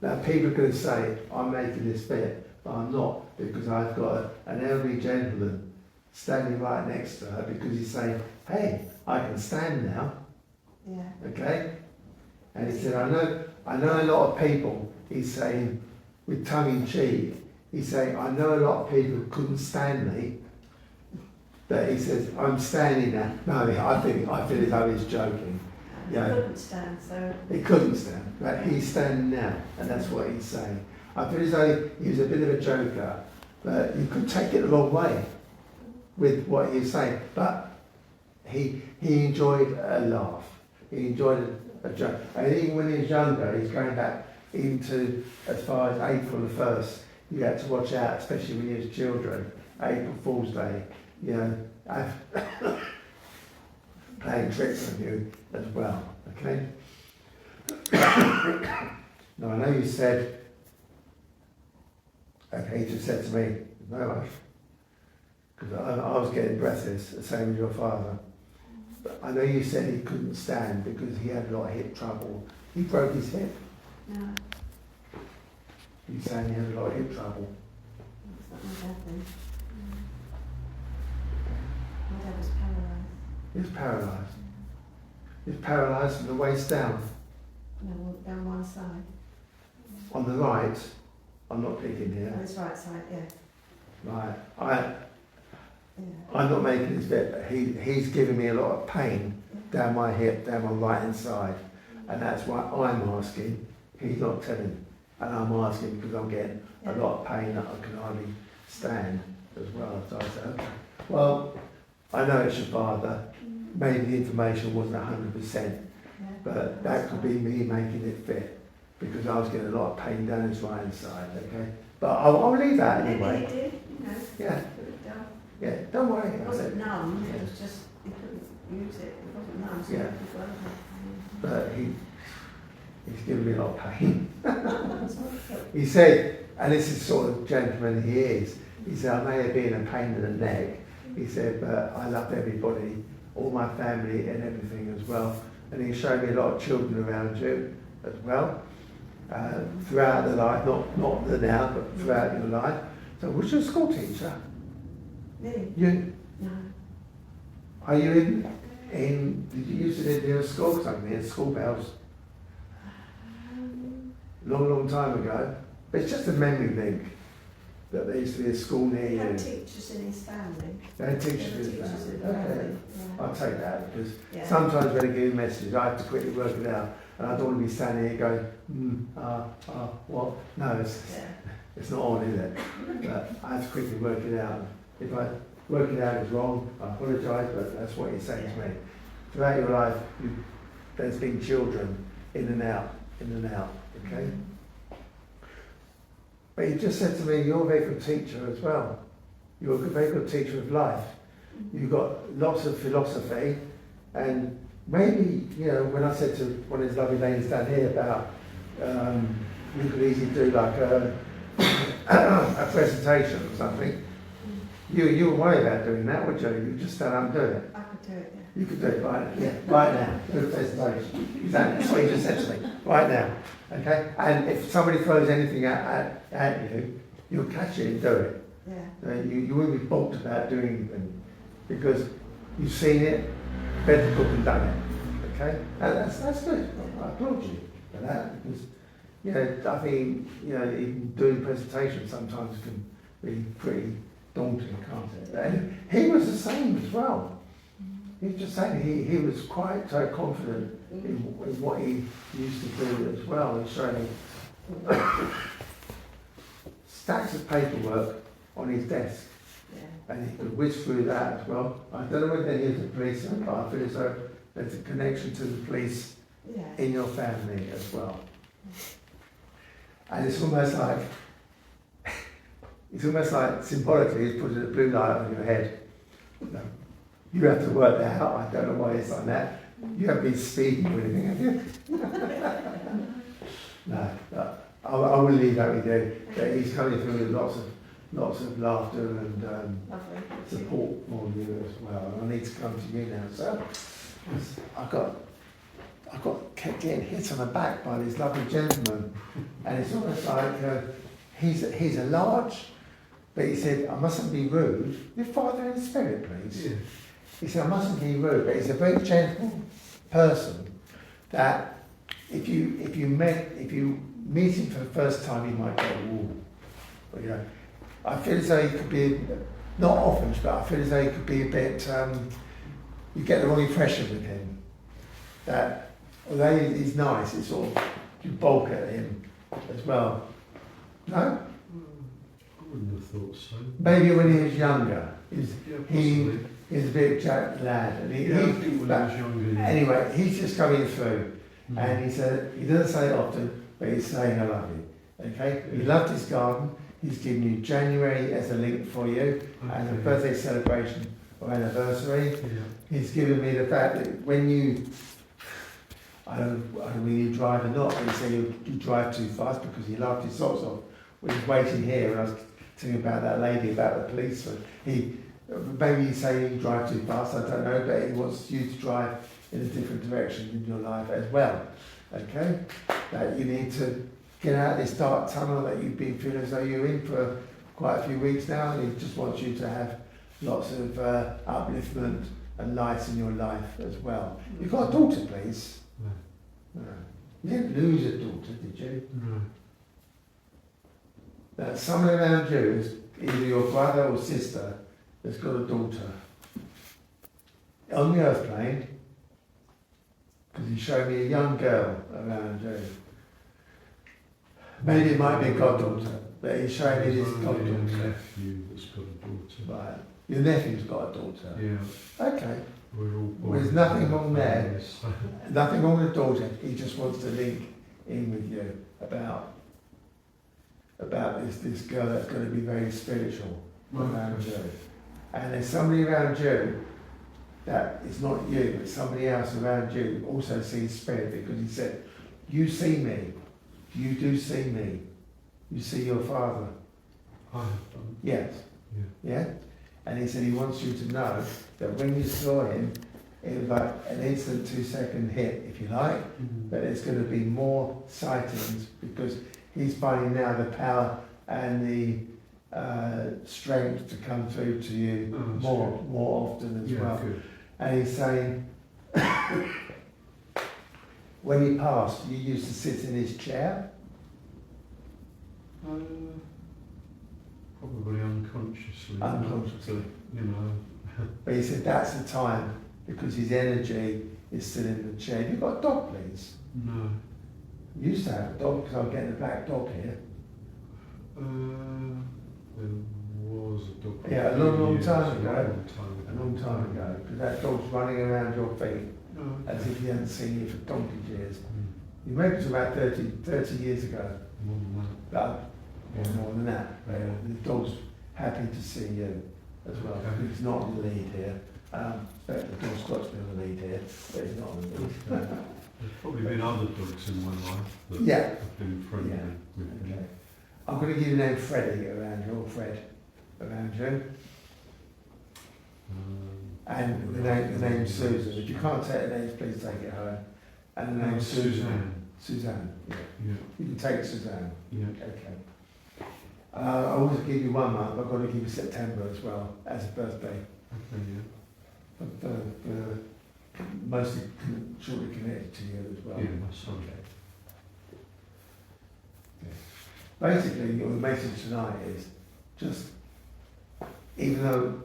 now people are going to say, I'm making this bit, but I'm not, because I've got an elderly gentleman standing right next to her, because he's saying, hey, I can stand now, Yeah. okay? And he said, I know a lot of people, he's saying, with tongue in cheek, he's saying, I know a lot of people who couldn't stand me, But he says, I'm standing now. No, I feel as though he's joking. He couldn't stand, so. He couldn't stand, but he's standing now, and that's what he's saying. I feel as though he was a bit of a joker, but you could take it the wrong way with what he was saying. But he enjoyed a laugh. He enjoyed a joke. And even when he was younger, he's going back even to as far as April the 1st. You had to watch out, especially when you was children. April Fool's Day, you know, playing tricks on you as well. Okay. Now I know you said. Okay, he just said to me, no much, because I was getting breathless, the same as your father. But I know you said he couldn't stand because he had a lot of hip trouble. He broke his hip. No, He's saying he had a lot of hip trouble. it's not my dad then. My dad was paralysed. He was paralysed. He was paralysed from the waist down. No, down one side. On the right, I'm not picking On here. his right side, yeah. Right, Yeah. I'm not making this bit, but he's giving me a lot of pain down my hip, down my right hand side. And that's why I'm asking. He's not telling. And I'm asking because I'm getting a lot of pain that I can hardly stand as well. So I said, okay. Well, I know it's your father. Maybe the information wasn't 100%, but that could be me making it fit because I was getting a lot of pain down his right hand side, okay? But I'll leave that Maybe anyway. he did, you know. Yeah. Could have done. Yeah, don't worry. It I wasn't said, numb, it was just, he couldn't use it. It wasn't numb, so Yeah. it was well enough. but he's giving me a lot of pain. That's what I felt. He said, and this is sort of gentleman he is, he said, I may have been a pain in the neck. He said, but I love everybody, all my family and everything as well. And he showed me a lot of children around you as well, throughout the life, not the now, but throughout your life. So was you a school teacher? Me? You, No. are you did you used to live near a school? Because I can hear school bells. Long time ago. But it's just a memory link that there used to be a school near He had you. teachers in his family. They had There teachers were in teachers family. in the Okay. family. Yeah. I'll take that because Yeah. sometimes when I give messages, I have to quickly work it out. And I don't want to be standing here going, what? No, it's not on, is it? But I have to quickly work it out. If I work it out is wrong, I apologise, but that's what you're saying to me. Throughout your life, there's been children in and out, okay? But you just said to me, you're a very good teacher as well. You're a very good teacher of life. You've got lots of philosophy, and maybe, you know, when I said to one of these lovely ladies down here about you could easily do like a presentation or something, you were worried about doing that, would you? You just stand up and do it. I could do it, yeah. You could do it right now. Do the presentation. Exactly. That's what you just said to me. Right now. Okay? And if somebody throws anything at you, you'll catch it and do it. Yeah. You won't be balked about doing anything because you've seen it, read the book and done it. Okay? And that's good. I applaud you for that because, you know, I think, you know, even doing presentations sometimes can be pretty daunting, can't it? And he was the same as well. He was just saying he was quite confident in what he used to do as well. He's showing me stacks of paperwork on his desk, Yeah. and he could whiz through that as well. I don't know whether he was a policeman, but I feel as though there's a connection to the police Yeah. in your family as well. And it's almost like symbolically he's putting a blue light on your head. You have to work that out. I don't know why it's like that. You haven't been speaking or anything, have you? No, but I will leave that with you. But he's coming through with lots of laughter and Lovely. support for you as well. And I need to come to you now. So I got kept getting hit on the back by this lovely gentleman, and it's almost like he's a large, but he said, I mustn't be rude. Your father in spirit, please. Yeah. He said, I mustn't be rude, but he's a very gentle person that if you meet him for the first time, you might go, ooh. But, you know, I feel as though he could be not often, but I feel as though he could be a bit, you get the wrong impression with him. That although he's nice, it's sort of, you balk at him as well. No? I wouldn't have thought so. Maybe when he was younger, he was Possibly. a bit jacked lad. And I think when he was younger. Yeah. anyway, he's just coming through. And he said, he doesn't say it often, but he's saying I love you. Okay? He loved his garden. He's given you January as a link for you, and a birthday celebration or anniversary. Yeah. He's given me the fact that when you, I don't know whether you drive or not, but he said you drive too fast because he laughed his socks off when he was waiting here, and I was telling about that lady, about the policeman. Maybe he's saying you drive too fast, I don't know, but he wants you to drive in a different direction in your life as well. Okay? That you need to get out of this dark tunnel that you've been feeling as though you're in for quite a few weeks now, and he just wants you to have lots of upliftment and light in your life as well. You've got a daughter, please? No. You didn't lose a daughter, did you? No. Now, someone around you, is either your brother or sister, has got a daughter. On the earth plane, because he showed me a young girl around you. Maybe it might be a goddaughter, but he showed me this There's only goddaughter. a nephew that's got a daughter. Right. Your nephew's got a daughter. Yeah. Okay. We're all Well, there's born nothing in wrong there. families, so- Nothing wrong with the daughter. He just wants to link in with you about this girl that's going to be very spiritual around you. And there's somebody around you that is not you, but somebody else around you also sees spirit, because he said, you see me. You do see me. You see your father. I have done. Yes. Yeah. Yeah? And he said he wants you to know that when you saw him, it was like an instant 2-second hit, if you like, but there's going to be more sightings, because he's finding now the power and the strength to come through to you more often as well. Good. And he's saying, when he passed, you used to sit in his chair. Probably unconsciously. Unconsciously. You know. But he said that's the time, because his energy is still in the chair. Have you got a dog, please? No. You used to have a dog, because I'm getting a black dog here. There was a dog. Yeah, a long time ago. A long time ago. A long time ago, because that dog's running around your feet No. as if you hadn't seen you for donkey's years. Mm. You maybe it was about 30 years ago. More than that. But more than that. But Yeah. the dog's happy to see you as well. Okay. He's not on the lead here. But the dog's got to be on the lead here, but he's not on the lead. There's probably been other dogs in my life that Yeah. have been friendly Yeah. with me. Okay. I'm going to give you the name Freddie around you, or Fred around you. And the name Susan. If you can't take the names, please take it home. And the name Susan. Suzanne. Yeah. Yeah. You can take Suzanne. Yeah. Okay. I always give you 1 month. I've got to give you September as well as a birthday. Okay. Yeah. Mostly shortly connected to you as well. Yeah. That's right. Okay. Basically, your message tonight is just, even though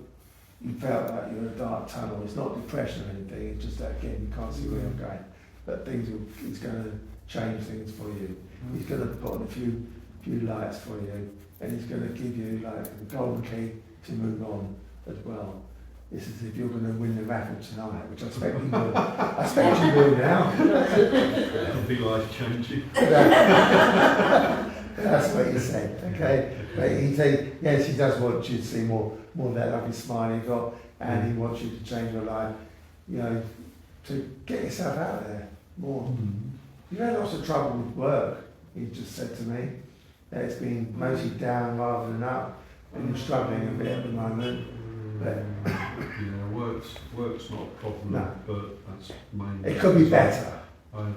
you felt like you're in a dark tunnel, it's not depression or anything, it's just that, again, you can't see where you're going, but he's going to change things for you. He's going to put on a few lights for you, and he's going to give you like the golden key to move on as well. This is if you're going to win the raffle tonight, which I expect you will. I expect you will now. It'll be life changing. That's what he said, okay? But he said, yes, he does want you to see more of that lovely smile you've got, and he wants you to change your life, to get yourself out there more. You've had lots of trouble with work, he just said to me, that it's been mostly down rather than up, and you're struggling a bit at the moment. But yeah, work's not a problem, No. but that's mainly. it could be better. I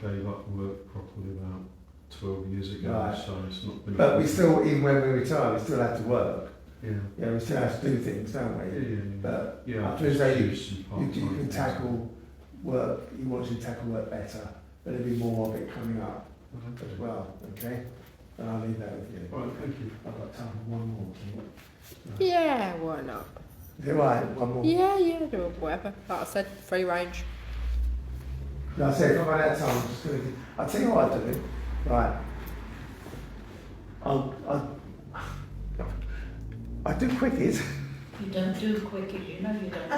gave up work properly about 12 years ago, Right. so it's not been. But we still, even when we retire, we still have to work. Yeah. Yeah, we still have to do things, don't we? Yeah. But Yeah. I feel as though you some can part-time tackle work, he wants you to tackle work better, but there'll be more of it coming up things. as well, okay? And I'll leave that with you. Right, thank you. I've got time for one more. Yeah, why not? Is it right? One more? Yeah, do whatever. Like I said, free range. No, I said, if I run out of time, I'm just going to... I'll tell you what I'll do. Right. I do quickies You don't do quickies, you know you don't.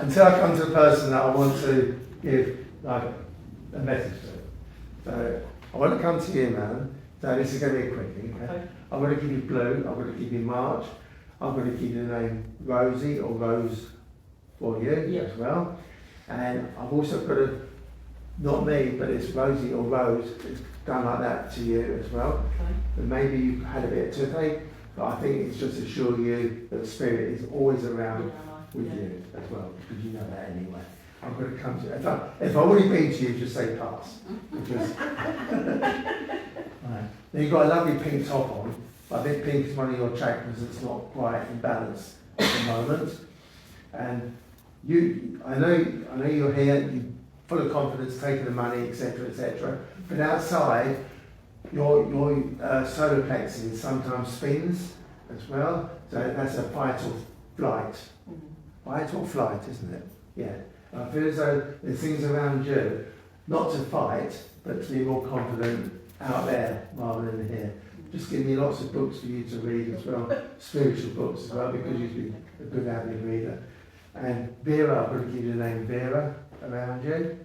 until I come to a person that I want to give like a message to. So I want to come to you, man. So this is going to be a quickie. Okay? I'm going to give you Blue. I'm going to give you March. I'm going to give you the name Rosie or Rose for you as well. And I've also got a, not me, but it's Rosie or Rose. It's done like that to you as well. Okay. And maybe you've had a bit of toothache, but I think it's just to assure you that the spirit is always around with you as well, because you know that anyway. I'm going to come to you. If I've already been to you, just say pass. Because right. Now you've got a lovely pink top on. I think pink is one of your chakras that's not quite in balance at the moment. And I know you're here, you're full of confidence, taking the money, etc., etc. But outside, your solar plexus sometimes spins as well. So that's a fight or flight. Fight or flight, isn't it? Yeah. I feel as though there's things around you, not to fight, but to be more confident out there rather than here. Just give me lots of books for you to read as well, spiritual books as well, because you've been a good avid reader. And Vera, I'm going to give you the name Vera around you.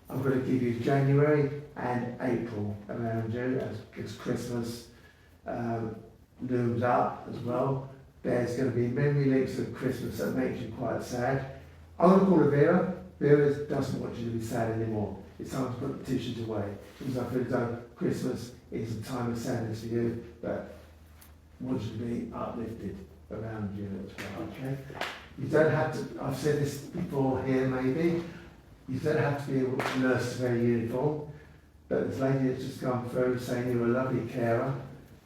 I'm going to give you January and April around you as Christmas looms up as well. There's going to be memory links of Christmas that makes you quite sad. I'm going to call her Vera. Vera doesn't want you to be sad anymore. It's time to put the tissues away. Because I feel as though Christmas is a time of sadness for you, but wants you to be uplifted around you as well, okay? You don't have to, I've said this before here maybe, you don't have to be a nurse to wear a uniform, but this lady has just come through saying you're a lovely carer,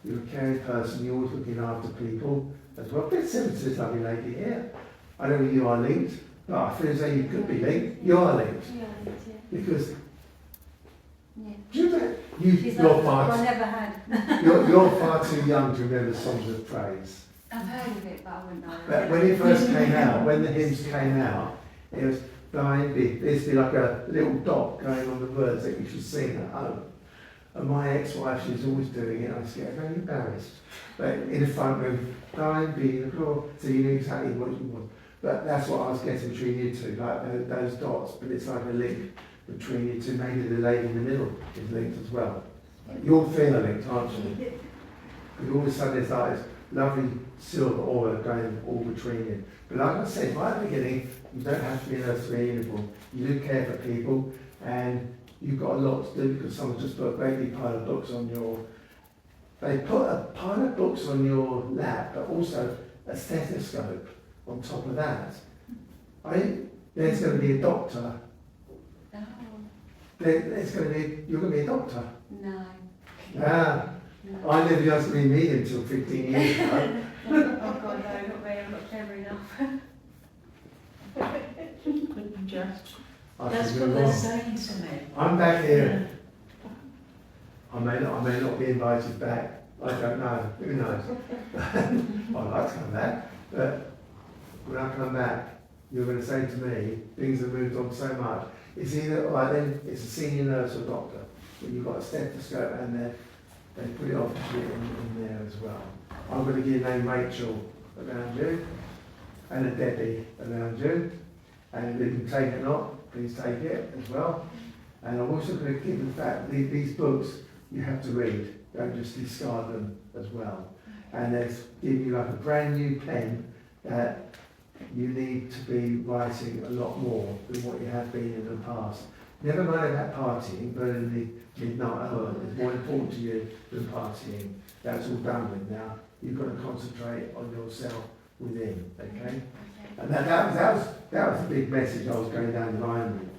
you're a caring person, you're always looking after people as well. Bit similar to this lovely lady here. I don't know if you are linked, but I feel as though you could be linked. You are linked. Because do you know, you're far too young to remember songs of praise. I've heard of it, but I wouldn't know. But when it first came out, when the hymns came out, it was there'd be like a little dot going on the words that you should sing at home. And my ex-wife, she was always doing it, and I used to get very embarrassed. But in the front room, thine be the glory, so you knew exactly what you want. But that's what I was getting between you two, like those dots, but it's like a link between you two. Maybe the lady in the middle is linked as well. You're feeling linked, aren't you? Because all of a sudden there's like this lovely silver aura going all between you. But like I said right at the beginning, you don't have to be in a uniform. You do care for people, and you've got a lot to do because someone just put a great big pile of books on your... They put a pile of books on your lap, but also a stethoscope on top of that. There's going to be a doctor. There's going to be... You're going to be a doctor. No. Ah. No. I never used to be medium until 15 years ago. Oh God, no, not me. I'm not clever enough. Couldn't just. I That's should what move they're on. saying to me. I'm back here. I may not be invited back. I don't know. Who knows? I'd like to come back, but when I come back, you're going to say to me, things have moved on so much. It's either, like then, it's a senior nurse or doctor, but you've got a stethoscope and they put it off in there as well. I'm going to give you a name Rachel around you, and a Debbie around you, and if you can take it or not, please take it as well. And I'm also going to give the fact that these books you have to read, don't just discard them as well. And let's give you like a brand new pen that you need to be writing a lot more than what you have been in the past. Never mind about partying, but in the midnight hour is more important to you than partying. That's all done with now. You've got to concentrate on yourself within, okay? And that was the big message I was going down the line with.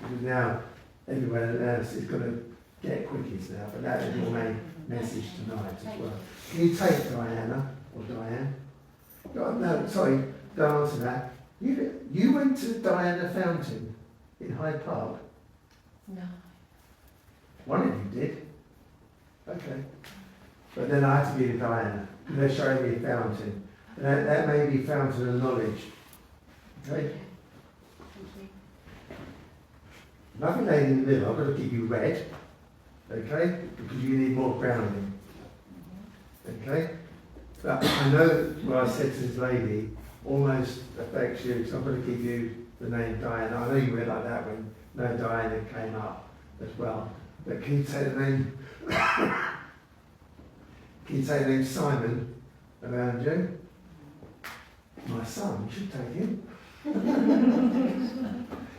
Because now everywhere else is going to get quickies now, but that is your main message tonight as well. Can you take Diana or Diane? No, sorry, don't answer that. You went to the Diana Fountain in Hyde Park. No. One of you did. Okay. But then I had to give you Diana. They're showing me a fountain. And that may be fountain of knowledge. Okay? Nothing laid in the middle. I've got to give you red. Okay? Because you need more grounding. Okay? But I know what I said to this lady almost affects you, because I'm going to give you the name Diana. I know you went like that when no Diana came up as well. But can you say the name? Can you say the name Simon around you? My son, you should take him.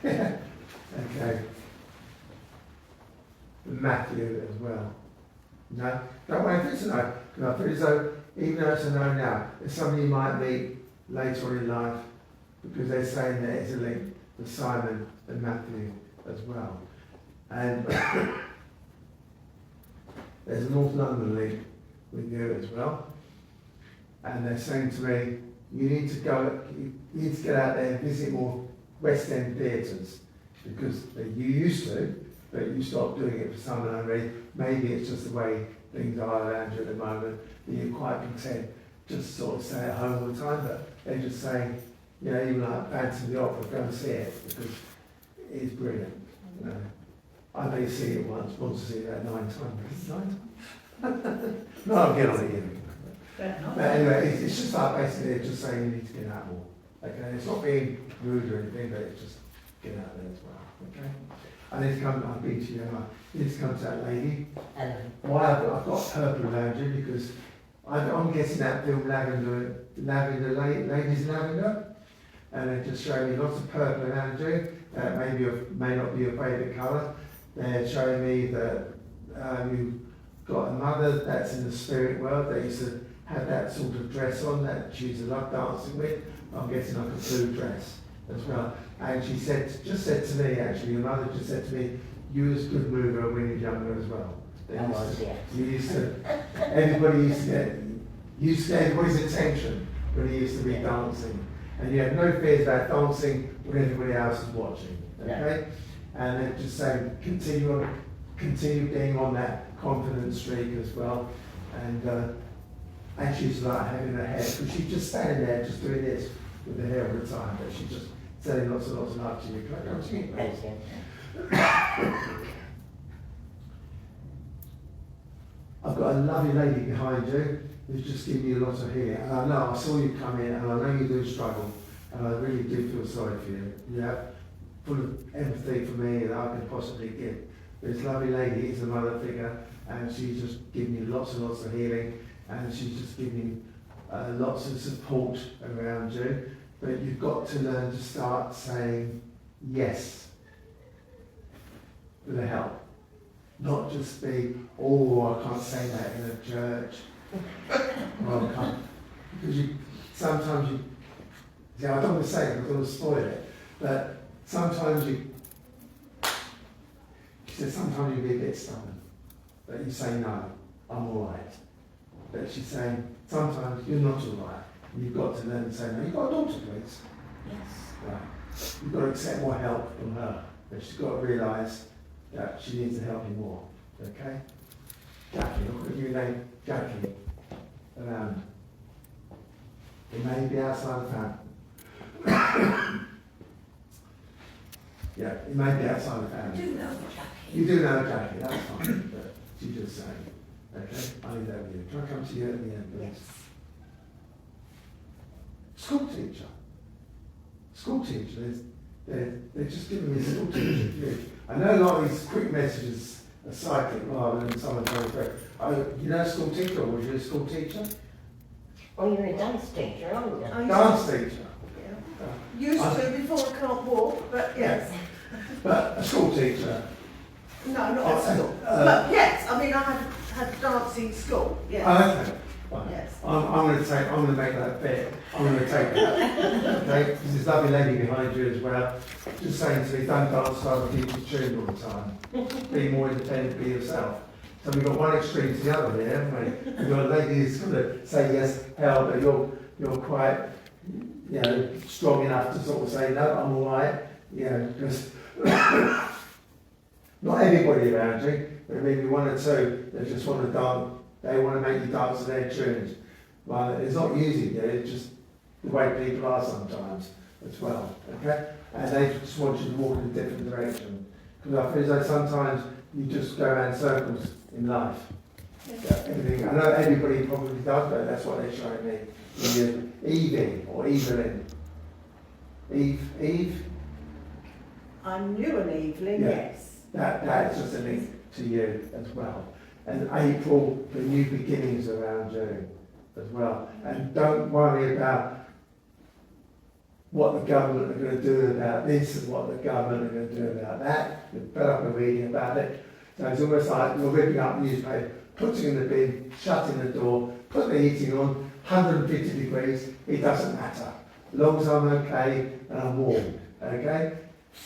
Yeah. Okay. Matthew as well. No? Don't wait for it to know. Because I feel as though, even though it's a no now, it's somebody you might meet later on in life, because they're saying that it's a link to Simon and Matthew as well. And there's a North London link with you as well. And they're saying to me, you need to get out there and visit more West End theatres, because you used to, but you stopped doing it for some unknown reason. Maybe it's just the way things are around you at the moment, that you're quite content just sort of stay at home all the time, but they're just saying, you know, even like Phantom of the Opera, go and see it, because it is brilliant. You know. I may see it once to see it about 9 times. 9 times? No, I'll get on it again. But anyway, it's just like basically they're just saying you need to get out more. Okay, it's not being rude or anything, but it's just get out there as well. Okay, I need to come. I've been to you. I need to come to that lady. Hello. Why I've got purple around you, because I'm getting that film Lavender, Ladies Lavender, and they're just showing me lots of purple around you. That may not be your favourite colour. They're showing me that you've got a mother that's in the spirit world that used to have that sort of dress on that she used to love dancing with. I'm getting like a blue dress as well. And she just said to me, actually, your mother just said to me, you was a good mover when you were younger as well. You used to, everybody used to get everybody's attention when you used to be dancing. And you had no fears about dancing when everybody else was watching. Okay? And they're just saying, continue being on that confident streak as well. And she's like having her hair, because she's just standing there just doing this with her hair all the time, but she's just saying lots and lots of love to you. Can I come to you, please? I've got a lovely lady behind you who's just giving you lots of hair. And I know, I saw you come in, and I know you do struggle, and I really do feel sorry for you. You have full of empathy for me that I can possibly give. But this lovely lady is a mother figure, and she's just giving you lots and lots of healing, and she's just giving you lots of support around you. But you've got to learn to start saying yes for the help. Not just be, oh, I can't say that in a church. Well, I can't. Because sometimes I don't want to say it because I don't want to spoil it, but sometimes she said, sometimes you be a bit stubborn. But you say, no, I'm all right. But she's saying, sometimes you're not all right. And you've got to learn to say, no, you've got a daughter, please. Yes. Right. You've got to accept more help from her. But she's got to realise that she needs to help you more. Okay? Jackie, look at your name, Jackie. Around. It may be outside the family. Yeah, it may be outside the family. I do know Jackie. You do know Jackie, that's fine. But she's just saying. Okay? I'll leave that with you. Can I come to you at the end, please? Yes. School teacher. School teacher. They're just giving me school teacher. I know a lot of these quick messages are psychic rather than someone trying to you know a school teacher, or was you a school teacher? Oh, you're a dance teacher, aren't you? Dance teacher. Used to before I can't walk, but yes. But a school teacher. No, not at school. But yes, I mean I had dancing school. Yes. Oh, okay. Fine. Yes. I'm going to make that fit. I'm going to take that. Okay? There's this lovely lady behind you as well, just saying to me, don't dance to other people's tune all the time. Be more independent, be yourself. So we've got one extreme to the other here, haven't we? We've got a lady who's going to say yes, hell, but you're quite, you know, strong enough to sort of say no, I'm all right, you know, because Not everybody around you, but maybe one or two that just want to dance. They want to make you dance to their tunes. Well, it's not using you, it's just the way people are sometimes as well. Okay? And they just want you to walk in a different direction. Because I feel as though sometimes you just go around circles in life. Everything. I know everybody probably does, but that's what they're showing me. Evie or Evelyn. Eve? I'm new and Evelyn, Yeah. yes. That is just a link to you as well. And April, the new beginnings around you as well. And don't worry about what the government are going to do about this and what the government are going to do about that. You've better up a reading about it. So it's almost like you're ripping up the newspaper, putting it in the bin, shutting the door, putting the heating on, 150 degrees, it doesn't matter. As long as I'm okay and I'm warm, okay?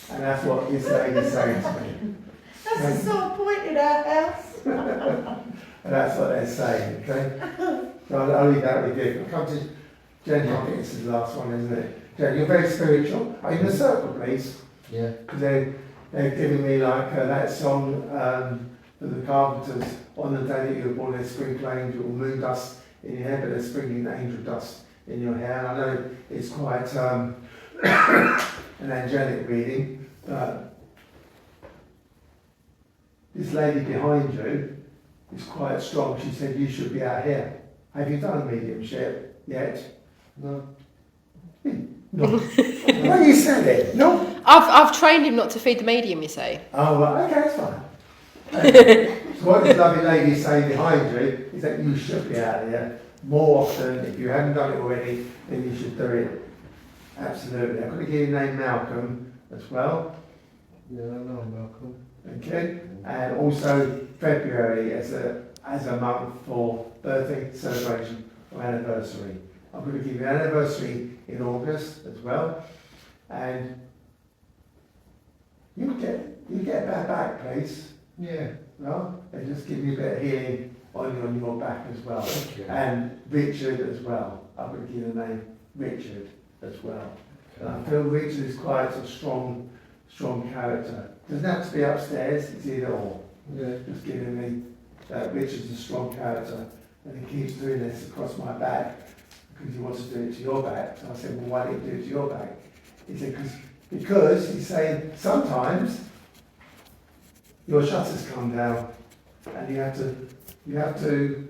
And that's what this lady's saying to me. That's the sort of point in our house. And that's what they're saying, okay? So I'll leave that with you. I'll come to Jen. I think this is the last one, isn't it? Jen, you're very spiritual. Are you in a circle, please? Yeah. Because they're giving me like that song for the Carpenters. On the day that you were born, they sprinkle angel moon dust in your hair, but they're sprinkling angel dust in your hair. And I know it's quite an angelic reading, but this lady behind you is quite strong. She said you should be out here. Have you done a mediumship yet? No. No. Well, you said it. No. I've trained him not to feed the medium, you see. Oh, right. Okay, that's fine. So what this lovely lady is saying behind you is that you should be out here more often. If you haven't done it already, then you should do it. Absolutely. I'm going to give you the name Malcolm as well. Yeah, I know, Malcolm. Okay. And also February as a month for birthday celebration or anniversary. I'm going to give you an anniversary in August as well. And you get that back, please. Yeah. No? And just give you a bit of healing on your back as well. Thank you. And Richard as well. I'm going to give you the name Richard as well. And I feel Richard is quite a strong character. Doesn't have to be upstairs, it's either or. Yeah. Just giving me that Richard's a strong character and he keeps doing this across my back because he wants to do it to your back. So I said, well, why don't you do it to your back? He said, because he's saying sometimes your shutters come down and you have to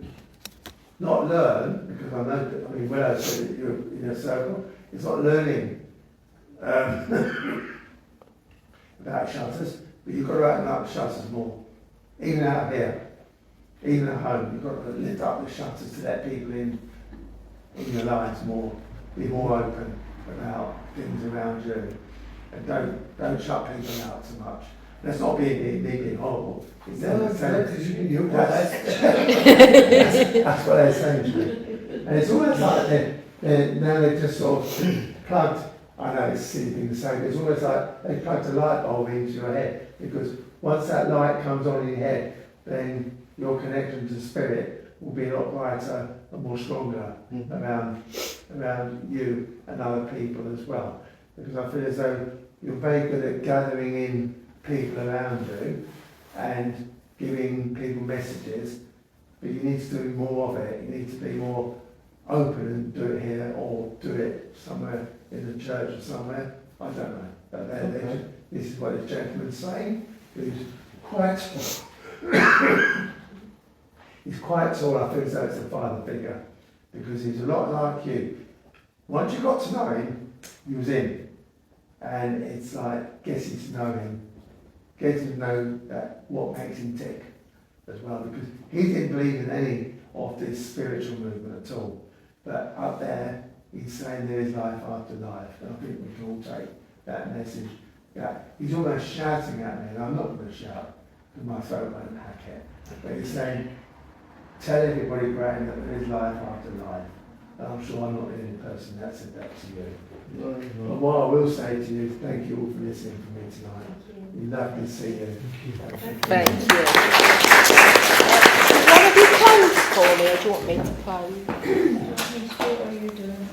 not learn, because I know that, I mean, when I said that you're in a circle, it's not learning about shutters, but you've got to open up the shutters more. Even out here, even at home, you've got to lift up the shutters to let people in your lives more, be more open about things around you. And don't shut people out too much. That's not being horrible. It's that's what they're saying to me. And it's almost like they're just sort of plugged. I know it's a silly thing to say, but it's almost like they plugged a light bulb into your head, because once that light comes on in your head, then your connection to spirit will be a lot brighter and more stronger around you and other people as well. Because I feel as though you're very good at gathering in people around you and giving people messages, but you need to do more of it. You need to be more open and do it here or do it somewhere in the church or somewhere. I don't know. But this is what the gentleman's saying. He's quite he's quite tall. I feel as though it's a father figure, because he's a lot like you. Once you got to know him, he was in. And it's like getting to know him, getting to know what makes him tick as well, because he didn't believe in any of this spiritual movement at all. But up there, he's saying there is life after life, and I think we can all take that message. Yeah, he's almost shouting at me, and I'm not going to shout, because my throat won't hack it. But he's saying, tell everybody, Graham, that there is life after life. And I'm sure I'm not the only person that said that to you. But what I will say to you is thank you all for listening to me tonight. We love to see you. Thank you. Do one of you close for me, or do you want me to close? What are you doing?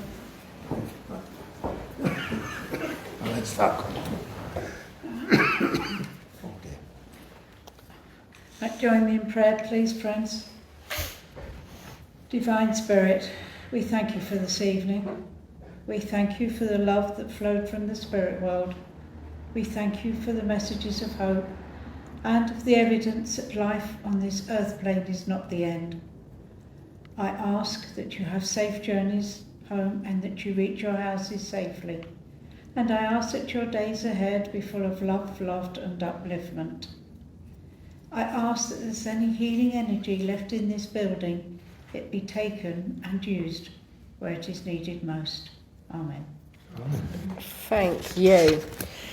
Let's start. Join me in prayer, please, friends. Divine Spirit, we thank you for this evening. We thank you for the love that flowed from the spirit world. We thank you for the messages of hope and of the evidence that life on this earth plane is not the end. I ask that you have safe journeys home and that you reach your houses safely. And I ask that your days ahead be full of love, laughter and upliftment. I ask that there's any healing energy left in this building, it be taken and used where it is needed most. Amen. Thank you.